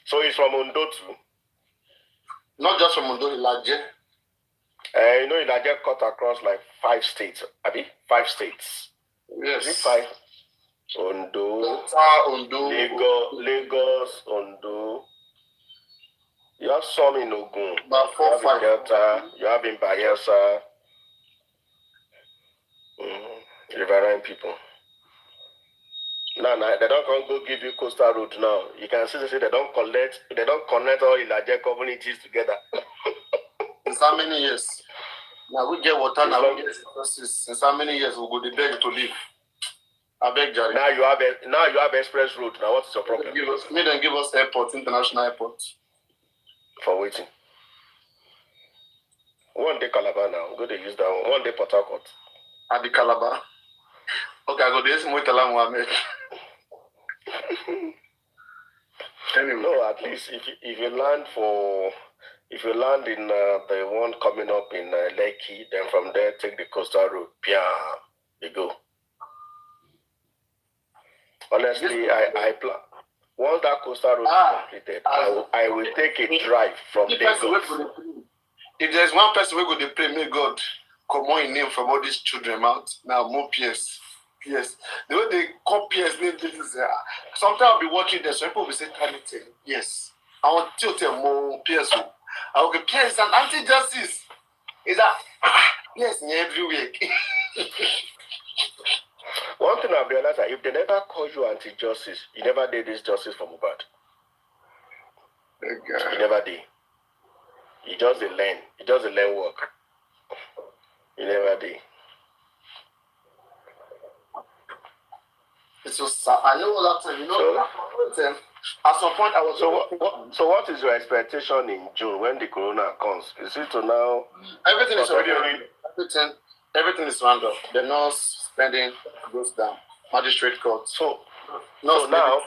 So he's from Ondo too. Not just from Ondo, Ilaje. You know, Ilaje cut across like 5 states. Abi? 5 states. Yes. Is it 5? Ondo, Lagos, Ondo. You have some in Ogun. About 4 or 5. Delta. You have in Bayelsa. Riverine people. No, they don't come go give you coastal road now. You can see they don't connect all Ilaje communities together. Since how many years? Now we get water, now we get resources. Since how many years we go to beg to live? I beg Jerry. Now you have express road. Now what's your problem? Give us airport, international airport. For waiting. One day Calabar now. Go to use that one. One day Port Harcourt. At the Calabar. Okay, I go there some way to learn what I make. Anyway. No, at least if you land in the one coming up in Lekki, then from there take the coastal road. Pia, you go. Honestly, I plan. Once that coastal road is completed, I will take a drive from Lagos. If there's one person who go to pray, may God come on in name from all these children out. Now more PS. Yes. The way they call PS name, this is sometimes I'll be watching this, so people will say anything. Yes. I want to tell more PS. I will get PS and anti-justice. Is that yes, every week. One thing I've realized that if they never call you anti-justice, you never did this justice for Mohbad. You never did. You just learn. You just learn work. You never did. It's so sad. I know all that time. You know, at some point I was. So what is your expectation in June when the corona comes? Is it to now? Everything is already. Everything is round up. The nurse spending goes down. Magistrate court. So now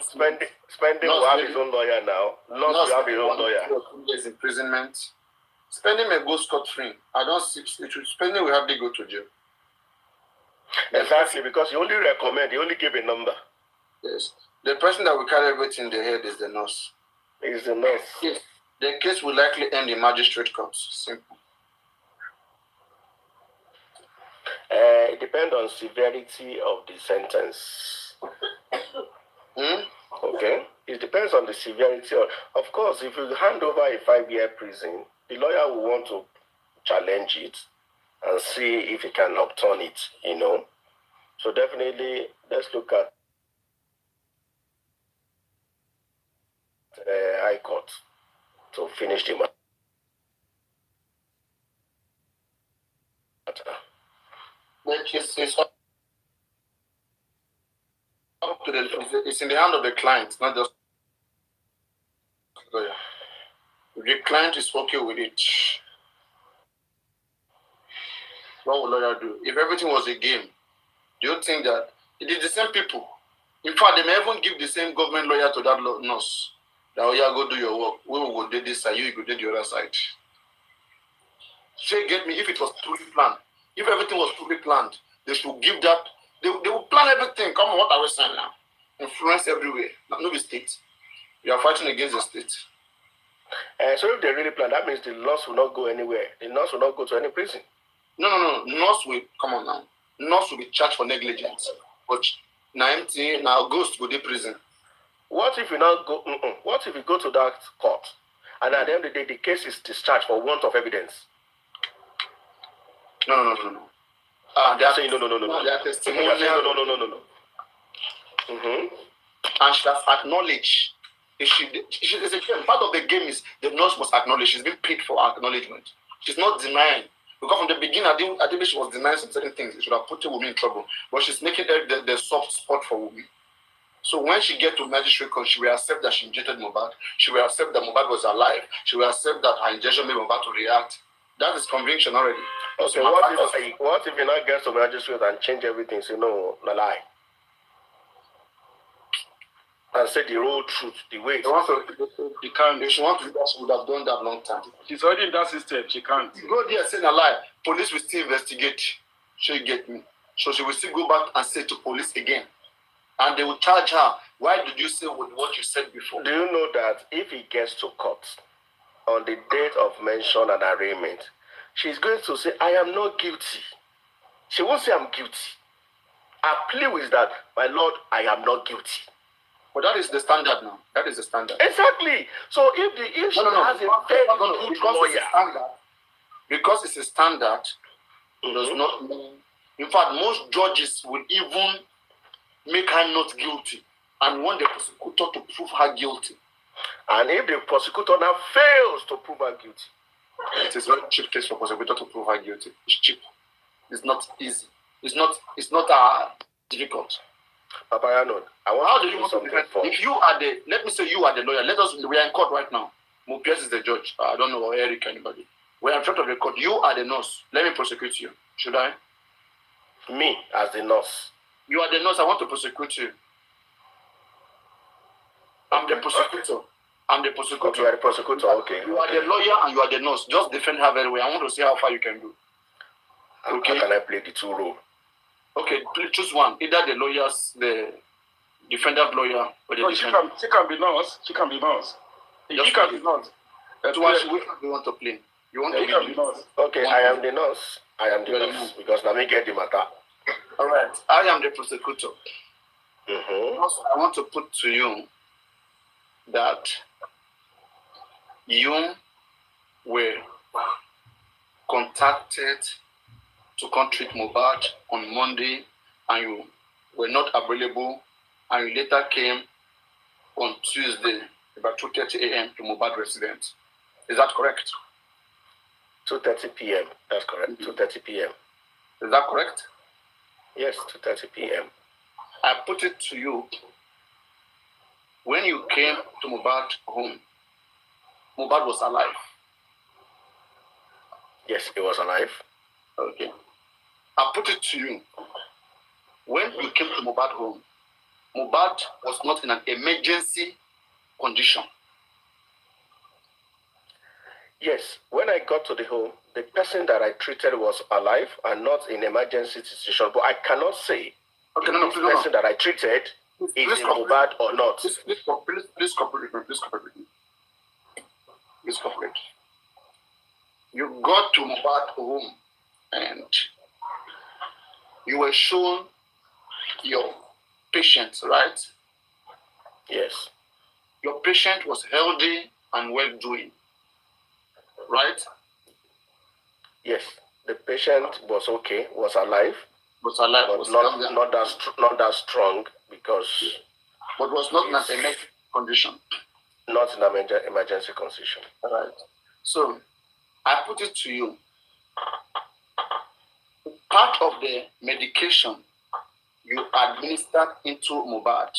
spending will have his own lawyer now. Nurse will have his own lawyer. 2 years imprisonment. Spending may go scot-free. I don't see spending will have to go to jail. Exactly, because you only give a number. Yes. The person that will carry everything in the head is the nurse. Is the nurse. Yes. The case will likely end in magistrate court. Simple. It depends on severity of the sentence. Okay? It depends on the severity. Of course, if you hand over a 5-year prison, the lawyer will want to challenge it and see if he can upturn it, you know. So definitely, let's look at High Court to finish the matter. But it's up to it's in the hand of the client, not just the lawyer. If the client is okay with it, what will lawyer do? If everything was a game, do you think that it is the same people? In fact, they may even give the same government lawyer to that nurse. That go do your work. We will go do this side, you go do the other side. Say, get me, if it was truly planned, if everything was truly planned, they should give that, they will plan everything. Come on, what are we saying now? Influence everywhere. No, be state. You are fighting against the state. So if they really plan, that means the nurse will not go anywhere. The nurse will not go to any prison. No. Nurse will come on now. Nurse will be charged for negligence. But now ghost go to prison. What if you not go? What if you go to that court, and at the end of the day, the case is discharged for want of evidence? No. They are saying no. They are testimonial. No. And she has acknowledged. It's a game. Part of the game is the nurse must acknowledge. She's been paid for acknowledgement. She's not denying. Because from the beginning, I think she was denying some certain things. It should have put a woman in trouble. But she's making the soft spot for women. So when she gets to magistrate court, she will accept that she injected Mohbad. She will accept that Mohbad was alive. She will accept that her injection made Mohbad to react. That is conviction already. Okay, So what if you not get to magistrate and change everything? Say no lie. And say the raw truth, the way. If she wants to do that, she would have done that long time. She's already in that system. She can't. You go there saying a lie. Police will still investigate. So you get me. So she will still go back and say to police again. And they will charge her. Why did you say what you said before? Do you know that if he gets to court on the date of mention and arraignment, she's going to say, I am not guilty. She won't say I'm guilty. Her plea is that, my Lord, I am not guilty. But that is the standard now. That is the standard. Exactly. So if she has a very good lawyer, because it's a standard, it does not mean. In fact, most judges will even make her not guilty and want the prosecutor to prove her guilty. And if the prosecutor now fails to prove her guilty, it is a very cheap case for prosecutor to prove her guilty. It's cheap. It's not easy. It's not difficult. Papa Arnold, how do you want to defend? If you are let me say you are the lawyer. We are in court right now. Mupias is the judge. I don't know, or Eric, anybody. We are in front of the court. You are the nurse. Let me prosecute you. Should I? Me, as the nurse. You are the nurse. I want to prosecute you. I'm the prosecutor. I'm the prosecutor. Okay, you are the prosecutor. Okay. You are the lawyer and you are the nurse. Just defend her very well. I want to see how far you can do. Okay. How can I play the two roles? Okay, choose one. Either the lawyers, the defendant lawyer, or the defendant. She can be nurse. She can be nurse. She can be nurse. Which one do you want to play? You want to be nurse? Okay, I am the nurse. I am the nurse because now me get the matter. All right, I am the prosecutor. Also, I want to put to you that you were contacted to come treat Mohbad on Monday, and you were not available, and you later came on Tuesday about 2:30 a.m. to Mohbad residence. Is that correct? 2:30 p.m. That's correct. 2:30 p.m. Is that correct? Yes, 2:30 p.m. I put it to you. When you came to Mohbad home, Mohbad was alive. Yes, he was alive. Okay. I put it to you. When you came to Mohbad home, Mohbad was not in an emergency condition. Yes, when I got to the home, the person that I treated was alive and not in emergency situation. But I cannot say if this person that I treated is in Mohbad or not. Please cooperate with me. Please cooperate. You got to Mohbad home and you were shown your patient, right? Yes. Your patient was healthy and well doing, right? Yes. The patient was okay, was alive. Was alive, but was not that strong because. But was not in an emergency condition. Not in an emergency condition. All right. So I put it to you. Part of the medication you administered into Mohbad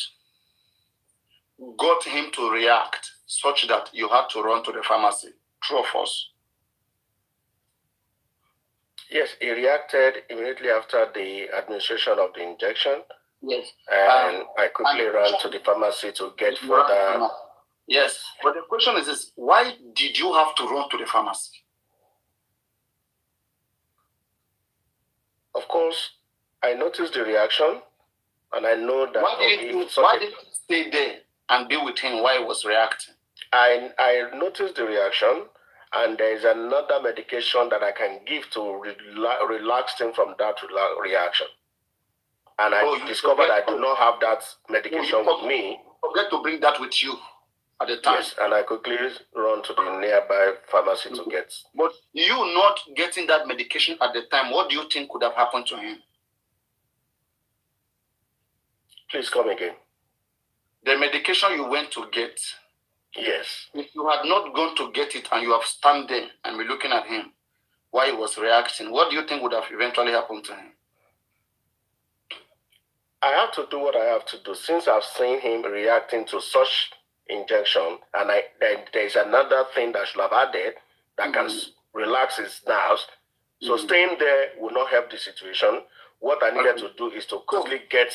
got him to react such that you had to run to the pharmacy. True or false? Yes, he reacted immediately after the administration of the injection. Yes. And I quickly ran to the pharmacy to get further. Yes. But the question is this: why did you have to run to the pharmacy? Of course, I noticed the reaction, and I know that. Why didn't you stay there and be with him while he was reacting? I noticed the reaction, and there is another medication that I can give to relax him from that reaction. And I discovered I do not have that medication with me. Forget to bring that with you at the time. Yes, and I quickly run to the nearby pharmacy to get. But you not getting that medication at the time, what do you think could have happened to him? Please come again. The medication you went to get. Yes. If you had not gone to get it and you have stand there and be looking at him while he was reacting, what do you think would have eventually happened to him? I have to do what I have to do. Since I've seen him reacting to such injection, and there's another thing that should have added that can relax his nerves. So staying there will not help the situation. What I needed to do is to quickly get.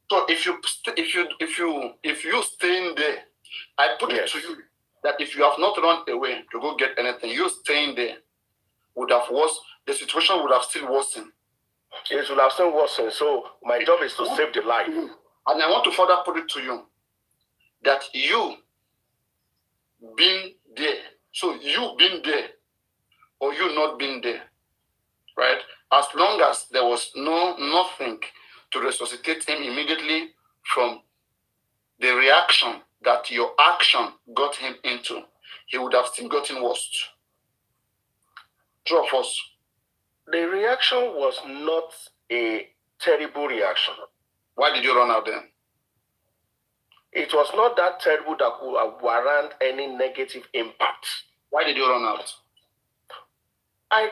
So if you staying there, I put it to you that if you have not run away to go get anything, you staying there would have worsened. The situation would have still worsened. It would have still worsened. So my job is to save the life. And I want to further put it to you that you being there, so you being there or you not being there, right? As long as there was nothing to resuscitate him immediately from the reaction that your action got him into, he would have still gotten worse. True or false? The reaction was not a terrible reaction. Why did you run out then? It was not that terrible that would warrant any negative impact. Why did you run out?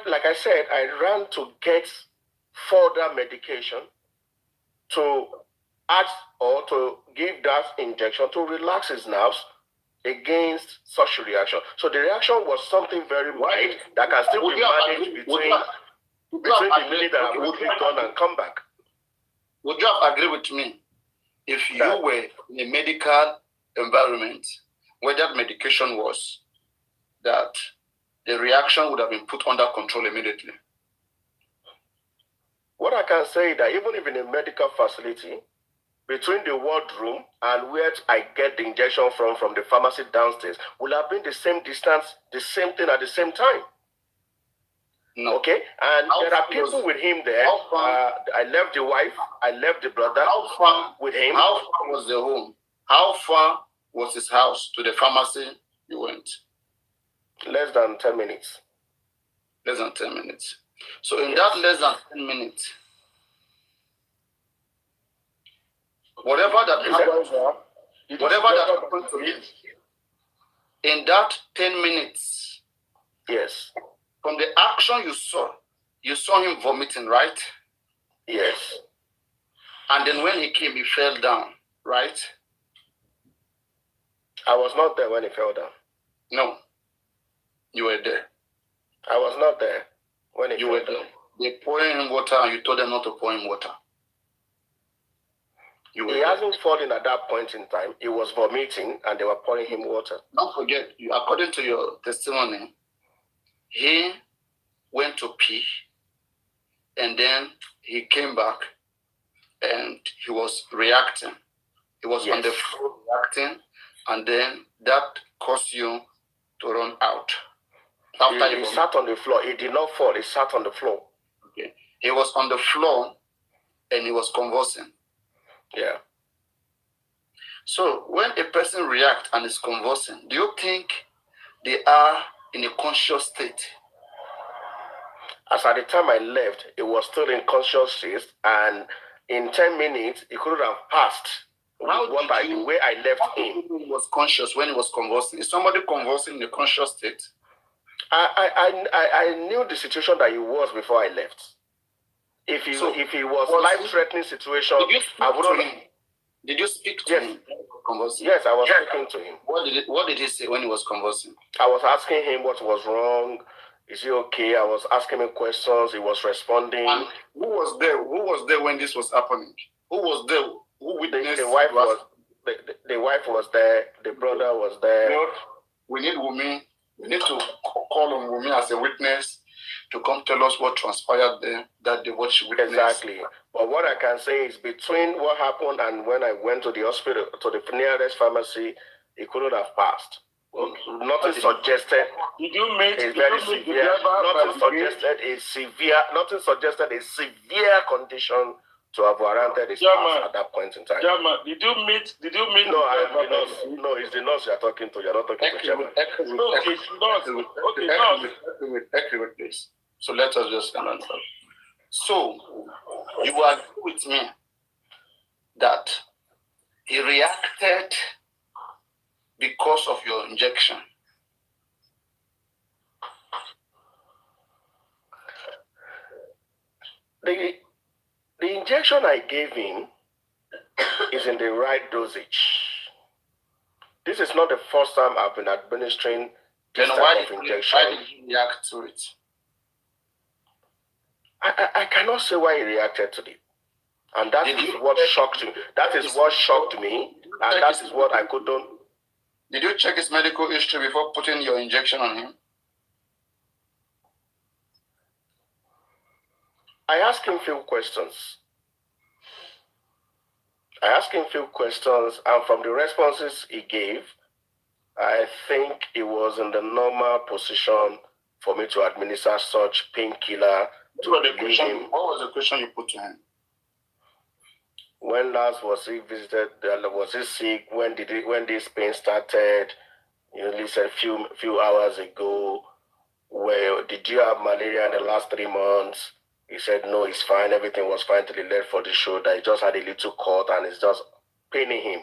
Like I said, I ran to get further medication to add or to give that injection to relax his nerves against such a reaction. So the reaction was something very mild that can still be managed between the minute that I would return and come back. Would you have agreed with me if you were in a medical environment where that medication was, that the reaction would have been put under control immediately? What I can say is that even if in a medical facility, between the wardroom and where I get the injection from the pharmacy downstairs, will have been the same distance, the same thing at the same time. No. Okay? And there are people with him there. I left the wife, I left the brother with him. How far was the home? How far was his house to the pharmacy you went? Less than 10 minutes. Less than 10 minutes. So in that less than 10 minutes, whatever that happened to him, in that 10 minutes, yes, from the action you saw him vomiting, right? Yes. And then when he came, he fell down, right? I was not there when he fell down. No, you were there. I was not there when he you fell were down. there. They poured him water and you told them not to pour him water. He hasn't fallen at that point in time. He was vomiting and they were pouring him water. Don't forget, according to your testimony, he went to pee and then he came back and he was reacting. He was on the floor reacting, and then that caused you to run out. He sat on the floor. He did not fall. He sat on the floor. Okay. He was on the floor and he was convulsing. Yeah. So when a person reacts and is convulsing, do you think they are in a conscious state? As at the time I left, it was still in conscious state, and in 10 minutes, it could have passed. The way I left him. He was conscious when he was convulsing. Is somebody convulsing in a conscious state? I knew the situation that he was before I left. If he was life-threatening situation, I wouldn't. Did you speak to him? Conversing? Yes, I was speaking to him. What did he say when he was conversing? I was asking him what was wrong. Is he okay? I was asking him questions. He was responding. And who was there? Who was there when this was happening? Who was there? Who witnessed? The wife was. The wife was there. The brother was there. You know, we need Wumi. We need to call on Wumi as a witness to come tell us what transpired there, that day, what she witnessed. Exactly. But what I can say is between what happened and when I went to the hospital, to the nearest pharmacy, it couldn't have passed. Nothing suggested. Did you meet? It's very severe. Nothing suggested a severe condition to have warranted his pass at that point in time. Chairman, did you meet? No, I am the nurse. No, it's the nurse you are talking to. You are not talking to Chairman. No, it's not. Okay, no. Please. So let us just answer. So you agree with me that he reacted because of your injection? The injection I gave him is in the right dosage. This is not the first time I've been administering this type of injection. Why did he react to it? I cannot say why he reacted to it. And that is what shocked me. That is what shocked me, and that is what I couldn't. Did you check his medical history before putting your injection on him? I asked him few questions. And from the responses he gave, I think it was in the normal position for me to administer such painkiller to relieve him. What was the question you put to him? When last was he visited? Was he sick? When this pain started? He said few hours ago. Well, did you have malaria in the last 3 months? He said no, it's fine. Everything was fine till he left for the shoulder. He just had a little cut and it's just paining him.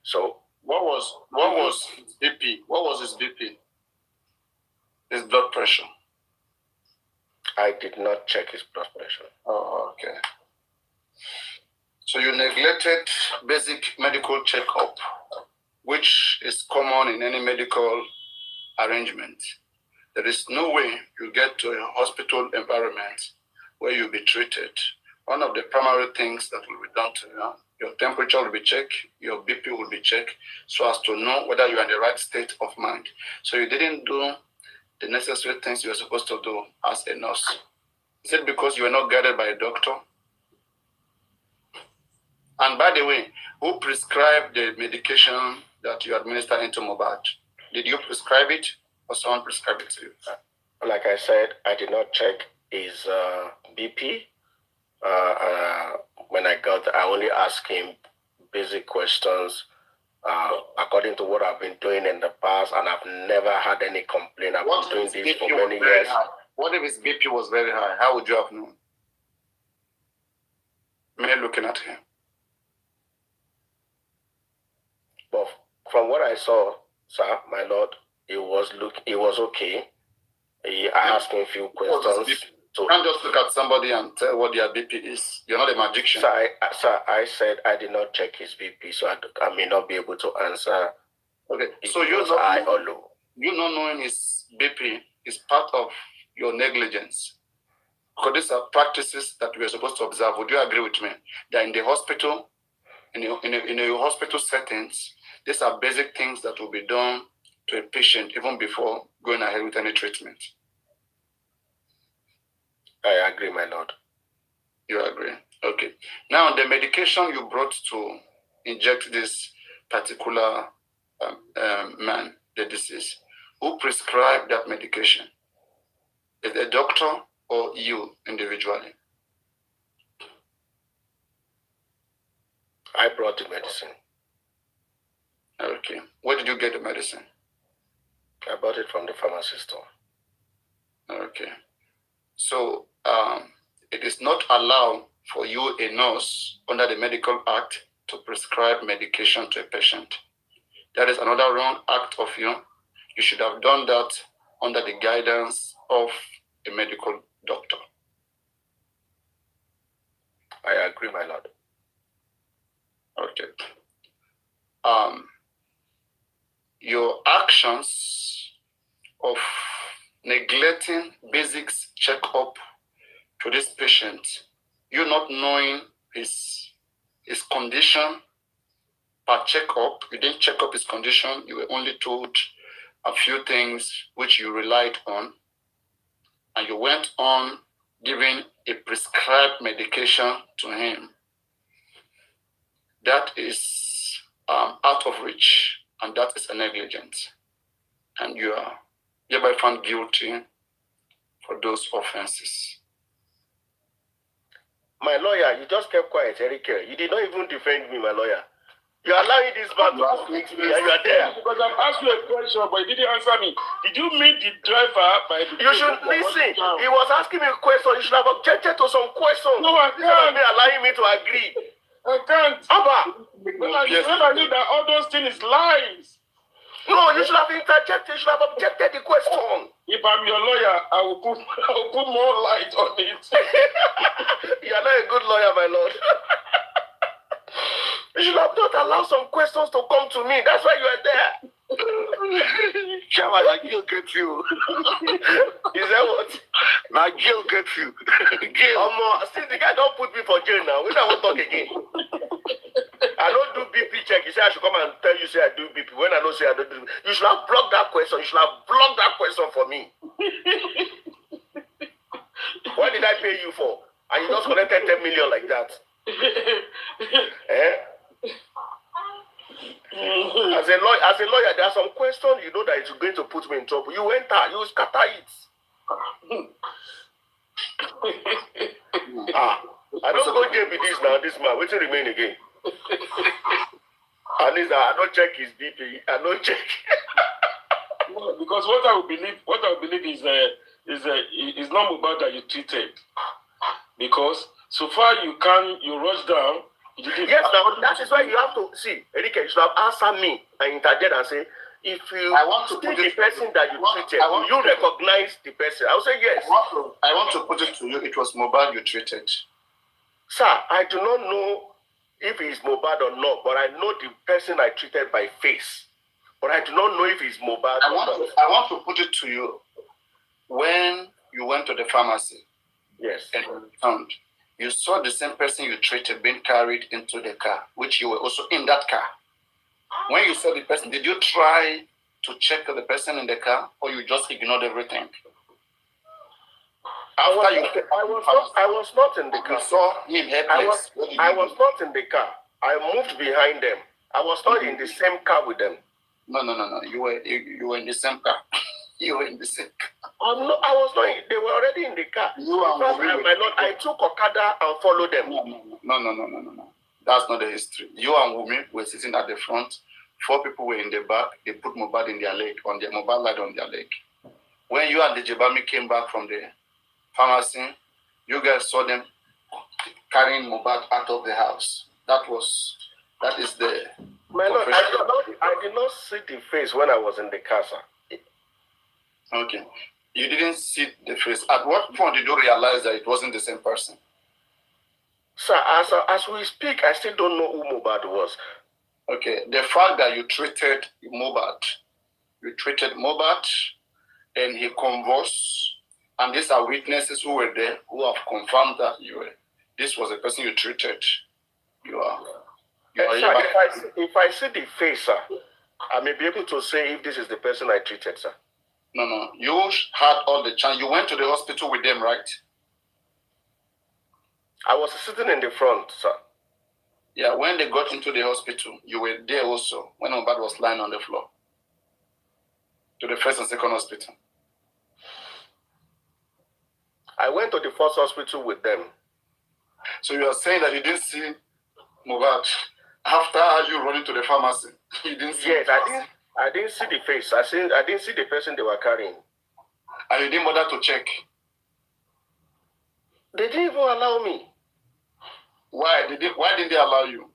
So what was his BP? What was his BP? His blood pressure. I did not check his blood pressure. Oh, okay. So you neglected basic medical checkup, which is common in any medical arrangement. There is no way you get to a hospital environment where you'll be treated. One of the primary things that will be done to you, your temperature will be checked, your BP will be checked, so as to know whether you are in the right state of mind. So you didn't do the necessary things you were supposed to do as a nurse. Is it because you were not guided by a doctor? And by the way, who prescribed the medication that you administered into Mohbad? Did you prescribe it or someone prescribed it to you? Like I said, I did not check his BP. When I only asked him basic questions according to what I've been doing in the past, and I've never had any complaint. I've been doing this for many years. What if his BP was very high? How would you have known? Me looking at him. But from what I saw, sir, my lord, it was okay. I asked him a few questions. You can't just look at somebody and tell what their BP is. You're not a magician. Sir, I said I did not check his BP, so I may not be able to answer. Okay, so you're not high or low. You not knowing his BP is part of your negligence. Because these are practices that we are supposed to observe. Would you agree with me that in the hospital, in a hospital settings, these are basic things that will be done to a patient even before going ahead with any treatment? I agree, my lord. You agree? Okay. Now, the medication you brought to inject this particular man, the deceased, who prescribed that medication? Is it a doctor or you individually? I brought the medicine. Okay. Where did you get the medicine? I bought it from the pharmacy store. Okay. So it is not allowed for you, a nurse, under the Medical Act to prescribe medication to a patient. That is another wrong act of you. You should have done that under the guidance of a medical doctor. I agree, my lord. Okay. Your actions of neglecting basics checkup to this patient, you not knowing his condition per checkup, you didn't check up his condition, you were only told a few things which you relied on, and you went on giving a prescribed medication to him. That is out of reach, and that is a negligence. and you are hereby found guilty for those offenses. My lawyer, you just kept quiet, Eric. You did not even defend me, my lawyer. You are allowing this man to convict me, and you are there. Because I've asked you a question, but you didn't answer me. Did you meet the driver by the... You should listen. He was asking me a question. You should have objected to some questions. No, I can't. Instead of allowing me to agree. I can't. Abba. When I knew that all those things is lies. No, you should have interjected. You should have objected the question. If I'm your lawyer, I will put more light on it. You are not a good lawyer, my lord. You should have not allowed some questions to come to me. That's why you are there. Chairman, Nigel gets you. Is that what? Nigel gets you. Since the guy don't put me for jail now, we don't talk again. I don't do BP check. You say I should come and tell you say I do BP. When I don't say I don't do BP. You should have blocked that question. You should have blocked that question for me. What did I pay you for? And you just collected 10 million like that. Eh? As a lawyer, there are some questions you know that it's going to put me in trouble. You enter, you scatter it. I don't go jail with this now, this man. Wait till remain again. At least I don't check his BP. I don't check. Because what I believe is not about that you treated. Because so far you rush down. Yes, now that is why you have to see, Eric, you should have answered me and interject and say, if you see the person that you treated, will you recognize the person? I will say yes. I want to put it to you, it was Mohbad you treated. Sir, I do not know if he's Mohbad or not, but I know the person I treated by face. But I do not know if he's Mohbad or not. I want to put it to you, when you went to the pharmacy, yes, and you returned, you saw the same person you treated being carried into the car, which you were also in that car. When you saw the person, did you try to check the person in the car, or you just ignored everything? I was not in the car. You saw him helpless. I was not in the car. I moved behind them. I was not in the same car with them. No. You were in the same car. You were in the same car. I was not. They were already in the car. I took Okada and followed them. No. That's not the history. You and Wumi were sitting at the front. 4 people were in the back. They put Mohbad in their leg, on their mobile light on their leg. When you and the Jebami came back from the pharmacy, you guys saw them carrying Mohbad out of the house. That is the... My lord, I did not see the face when I was in the car, sir. Okay. You didn't see the face. At what point did you realize that it wasn't the same person? Sir, as we speak, I still don't know who Mohbad was. Okay. The fact that you treated Mohbad and he convulsed, and these are witnesses who were there who have confirmed that this was the person you treated. Sir, if I see the face, sir, I may be able to say if this is the person I treated, sir. No. You had all the chance. You went to the hospital with them, right? I was sitting in the front, sir. Yeah, when they got into the hospital, you were there also, when Mohbad was lying on the floor. To the first and second hospital. I went to the first hospital with them. So you are saying that you didn't see Mohbad after you running to the pharmacy? You didn't see Yes, I didn't see the face. I didn't see the person they were carrying. And you didn't bother to check? They didn't even allow me. Why didn't they allow you?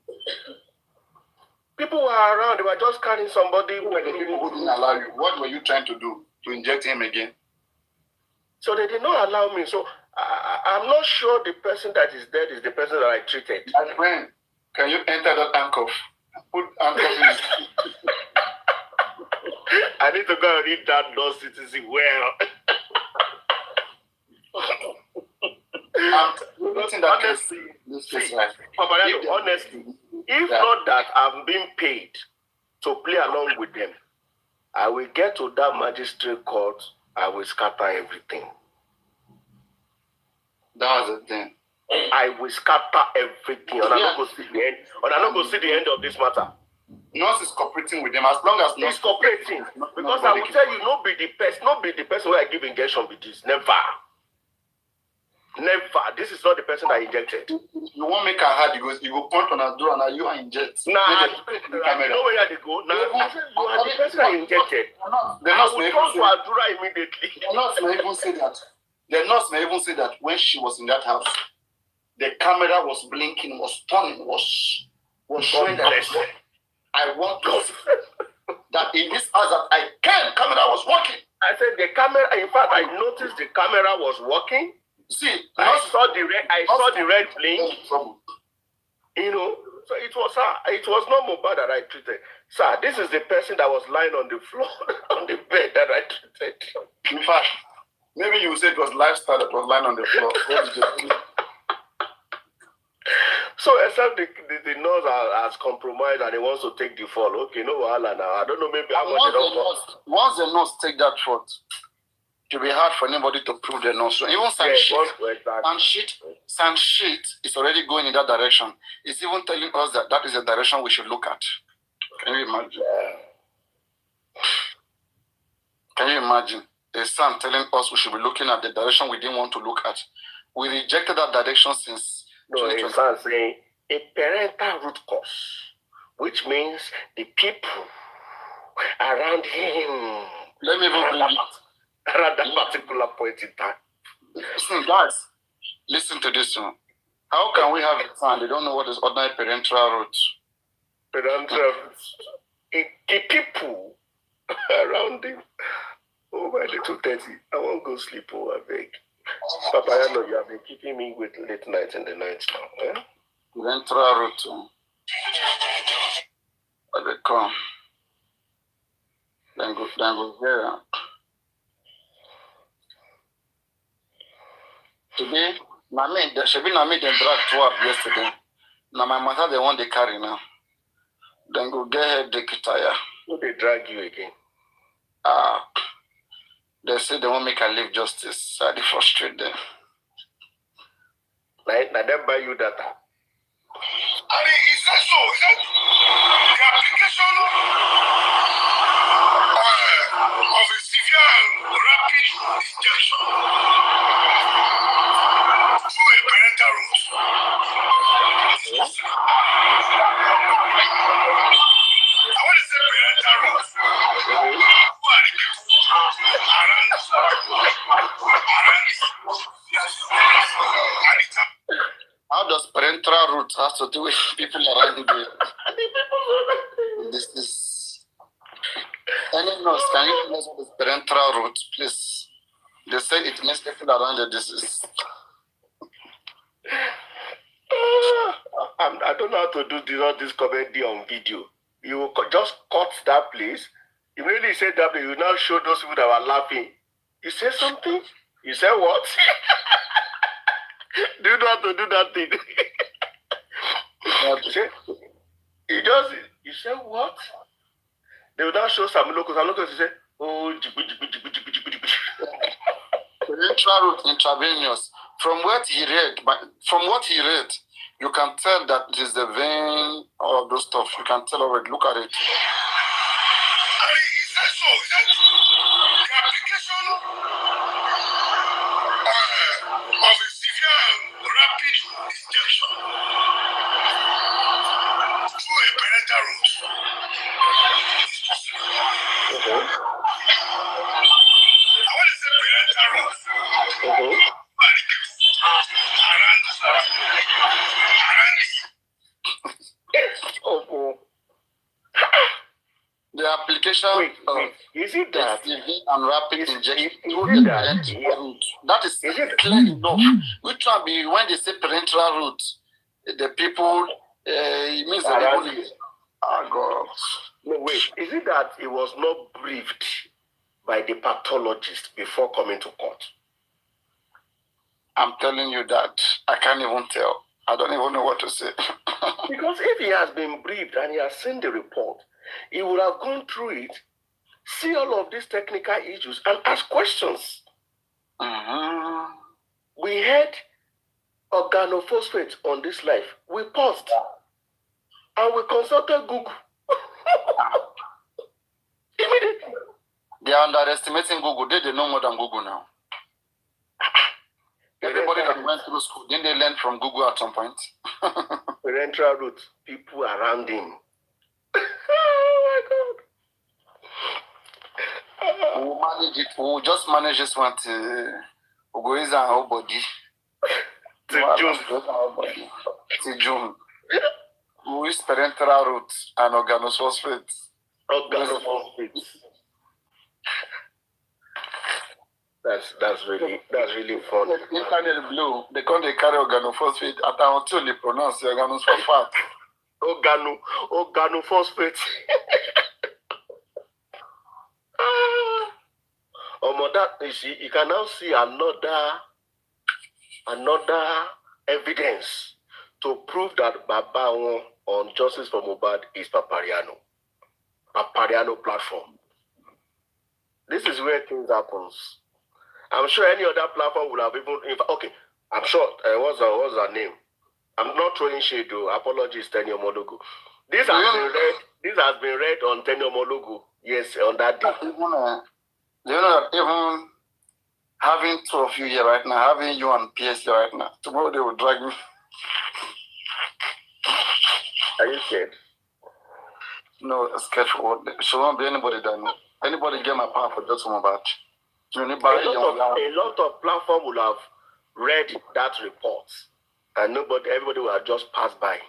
People were around. They were just carrying somebody who didn't allow you. What were you trying to do? To inject him again? So they did not allow me. So I'm not sure the person that is dead is the person that I treated. My friend, can you enter that handcuff? Put handcuff in his... I need to go and read that law citizen well. Honestly, if not that I'm being paid to play along with them, I will get to that magistrate court, I will scatter everything. That's the thing. I will scatter everything. And I'm not going to see the end. And I'm not going to see the end of this matter. Nurse is cooperating with them as long as He's cooperating. Because I will tell you, not be the person where I give injection with this. Never. This is not the person I injected. You won't make her hard. You go point on her door and you are inject. Nah, you know where they go. Nah, I said you are the person I injected. The nurse may come to Adura immediately. The nurse may even say that. The nurse may even say that when she was in that house, the camera was blinking, was turning, was showing that I want to that in this house that I can, camera was working. I said the camera. In fact, I noticed the camera was working. See, I saw the red blink. You know, so it was her. It was not Mohbad that I treated. Sir, this is the person that was lying on the floor on the bed that I treated. In fact, maybe you said it was Lifestyle that was lying on the floor. So except the nurse has compromised and he wants to take the fall. Okay, no wahala now. I don't know maybe how much they don't cost. Once the nurse take that fault, it will be hard for anybody to prove the nurse. So even Sanshit is already going in that direction. It's even telling us that that is the direction we should look at. Can you imagine? Can you imagine? The Sam telling us we should be looking at the direction we didn't want to look at. We rejected that direction since. No, it's saying a parental root cause, which means the people around him. Let me even bring it. Around that particular point in time. Listen, guys, listen to this one. How can we have a son? They don't know what is ordinary parental root. Parental roots. The people around him. Oh, by the 2:30, I won't go sleep. Oh, I beg. Papa, I know you have been keeping me with late nights in the night now. Eh? Parental root. But they come. Then go here. Today, there should be me then drag to work yesterday. Now my mother the one they carry now. Then go get her the tire. Who they drag you again? They say they won't make her live justice. So they frustrate them. Now they buy you data. I mean, is that so? Is that the application of a severe rapid injection through a parental route? I want to say parental route. Who are the people How does parental root have to do with people around the This is any nurse, can you tell us what is parental root, please? They say it makes people around the disease. I don't know how to do all this comedy on video. You will just cut that place. Immediately you said that, you now show those people that were laughing. You say something? You say what? Do you know how to do that thing? You say what? They will now show some locals. Some locals say, oh, parental root intravenous. From what he read, you can tell that it is the vein, all of those stuff. You can tell already. Look at it. I mean, is that so? Is that the application of a severe rapid injection through a parental route? I want to say parental route. The application is it that and rapid injection through the parental route. That is clear enough. Which one be when they say parental route? The people, it means the people. Oh God. No, wait. Is it that it was not briefed by the pathologist before coming to court? I'm telling you that I can't even tell. I don't even know what to say. Because if he has been briefed and he has seen the report, he would have gone through it, see all of these technical issues, and ask questions. We had organophosphate on this life. We paused and we consulted Google. Immediately. They are underestimating Google. They know more than Google now. Everybody that went through school, didn't they learn from Google at some point? Parental root, people around him. Oh my God. We'll manage it. We'll just manage this one to go in our body. Till June. Till June. We use parental root and organophosphate. Organophosphate. That's really fun. Internet blue. They carry organophosphate until they pronounce the organophosphate. Organophosphate. That you can now see another evidence to prove that Baba on Justice for Mohbad is Papariano platform. This is where things happens. I'm sure any other platform would have even. Okay, I'm sure. What's her name? I'm not throwing shade. Apologies, Tenio Mologo. This has been read on Tenio Mologo. Yes, on that day. Even having two of you here right now, having you and PS here right now, tomorrow they will drag me. Are you scared? No, scared for what? There should not be anybody that anybody get my power for just one about. A lot of platforms will have read that report, and everybody will have just passed by.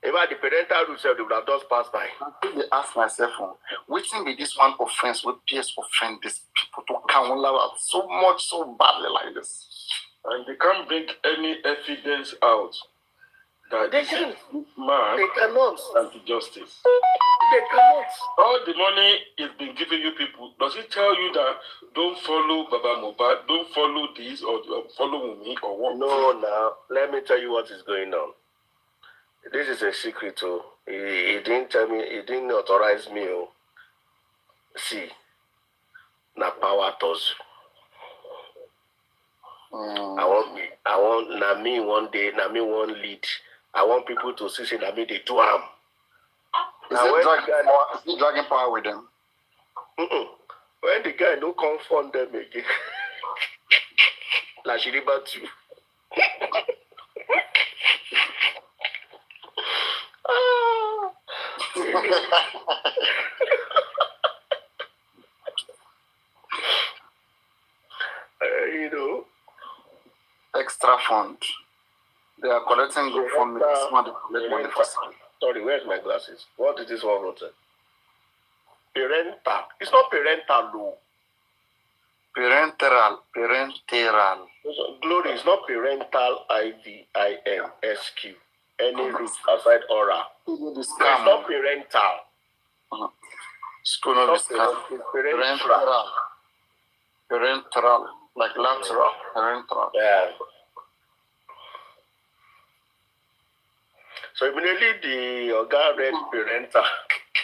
Even the parental root they would have just passed by. I think they ask myself, waiting with this one offense with PS offend these people to come out so much so badly like this. And they can't bring any evidence out that they can. Man they cannot anti-justice. They cannot. All the money is being given you people. Does it tell you that don't follow Baba Mohbad, don't follow this or follow me or what? No, now let me tell you what is going on. This is a secret too. He didn't tell me, he didn't authorize me. See, na power toss. I want na me one day, na me one lead. I want people to see na me they do harm. Is he dragging power with them? When the guy no come fund them again, like she about to. Extra fund. They are collecting good fund. Somebody collect money for some. Sorry, where's my glasses? What is this one wrote? Parental. It's not parental law. Parental. Glory is not parental IVIMSQ. Any root aside aura. It's not parental. School of parental. Like lateral. Parental. Yeah. So immediately the Oga read parental.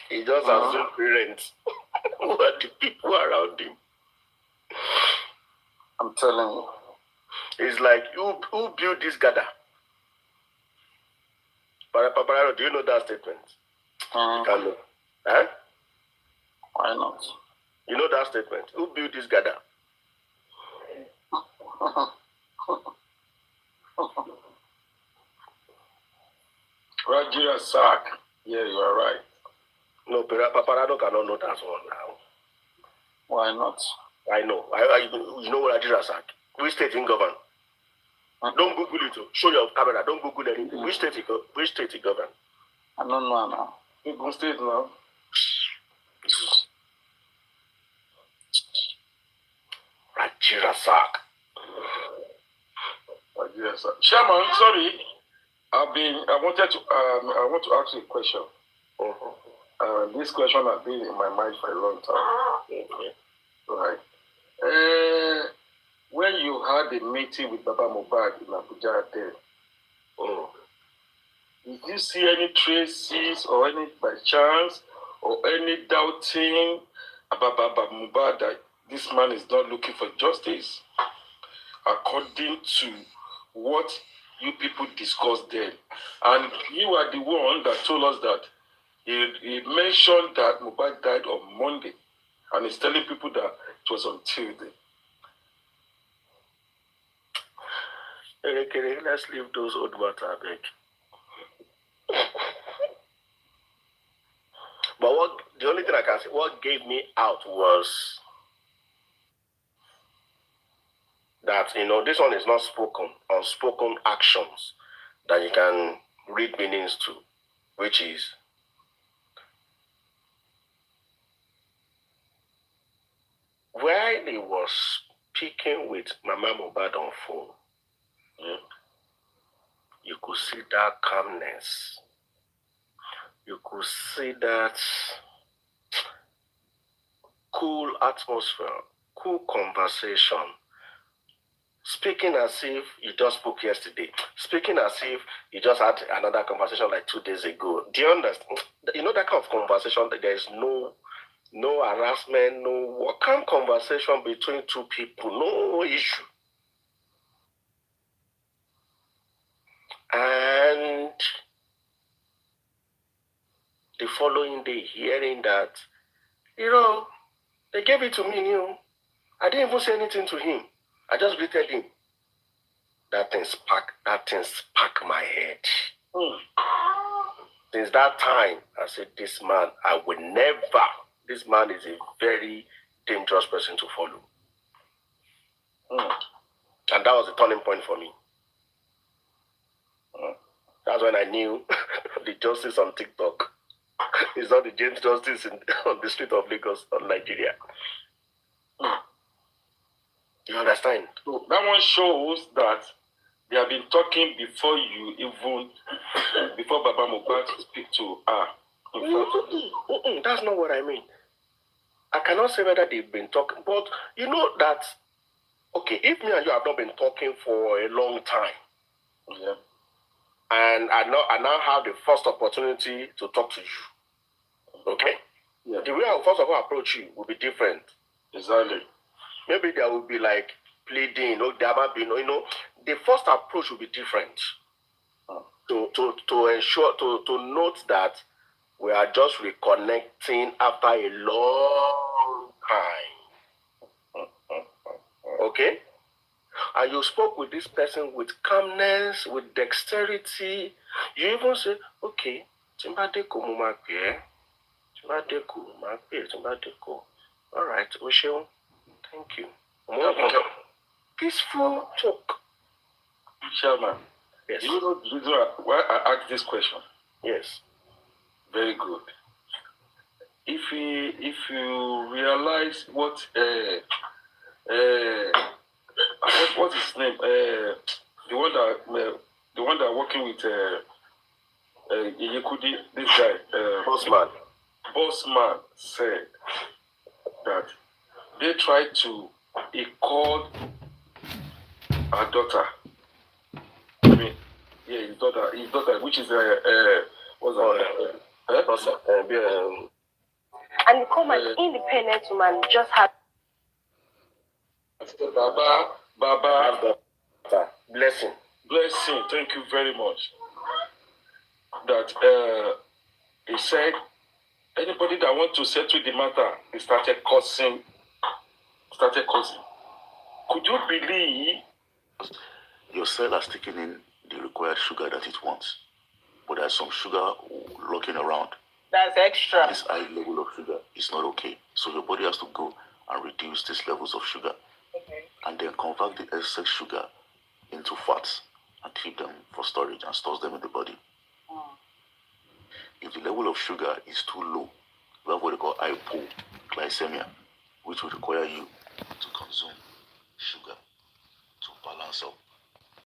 He just assumed parents. Who are the people around him? I'm telling you. It's like, who built this gather? Paparano, do you know that statement? You can know. Huh? Why not? You know that statement? Who built this gather? Rajira Sak. Yeah, you are right. No, Paparano cannot know that one now. Why not? I know. You know what Rajira Sak? Which state in govern? Don't Google it. Show your camera. Don't Google anything. Which state he govern? I don't know now. Which state now? Rajira Sak. Shaman, sorry. I want to ask you a question. This question has been in my mind for a long time. Right. When you had a meeting with Baba Mohbad in Abuja then, did you see any traces or any by chance or any doubting about Baba Mohbad that this man is not looking for justice according to what you people discussed then? And you are the one that told us that he mentioned that Mohbad died on Monday, and he's telling people that it was on Tuesday. Let's leave those old matter back. But the only thing I can say, what gave me out was that, this one is not spoken, unspoken actions that you can read meanings to, which is while he was speaking with Mama Mohbad on phone, you could see that calmness. You could see that cool atmosphere, cool conversation. Speaking as if you just spoke yesterday. Speaking as if you just had another conversation like 2 days ago. Do you understand? That kind of conversation, that there is no harassment, no calm conversation between two people, no issue. And the following day, hearing that, they gave it to me, I didn't even say anything to him. I just greeted him. That thing sparked my head. Since that time, I said, this man, I will never. This man is a very dangerous person to follow. And that was the turning point for me. That's when I knew the justice on TikTok is not the justice on the street of Lagos or Nigeria. You understand? So that one shows that they have been talking before Baba Mohbad speak to her. That's not what I mean. I cannot say whether they've been talking, but you know that, okay, if me and you have not been talking for a long time, and I now have the first opportunity to talk to you, okay? Yeah. The way I will first of all approach you will be different. Exactly. Maybe there will be like pleading, there might be, the first approach will be different. To ensure, to note that we are just reconnecting after a long time. Okay? And you spoke with this person with calmness, with dexterity. You even say, okay, Timbadeko Mumakwe. All right, Osho. Thank you. Peaceful talk. Chairman, yes. You know the reason why I asked this question? Yes. Very good. If you realize what his name? The one that working with Yekudi, this guy, Bossman said that they tried to. He called our daughter. His daughter, which is what's that? And you come an independent woman, just have Baba, blessing. Thank you very much. That he said, anybody that want to settle the matter, he started cursing. Could you believe? Your cell has taken in the required sugar that it wants, but there's some sugar lurking around. That's extra. This high level of sugar is not okay. So your body has to go and reduce these levels of sugar, and then convert the excess sugar into fats and keep them for storage and stores them in the body. If the level of sugar is too low, we have what they call hypoglycemia, which will require you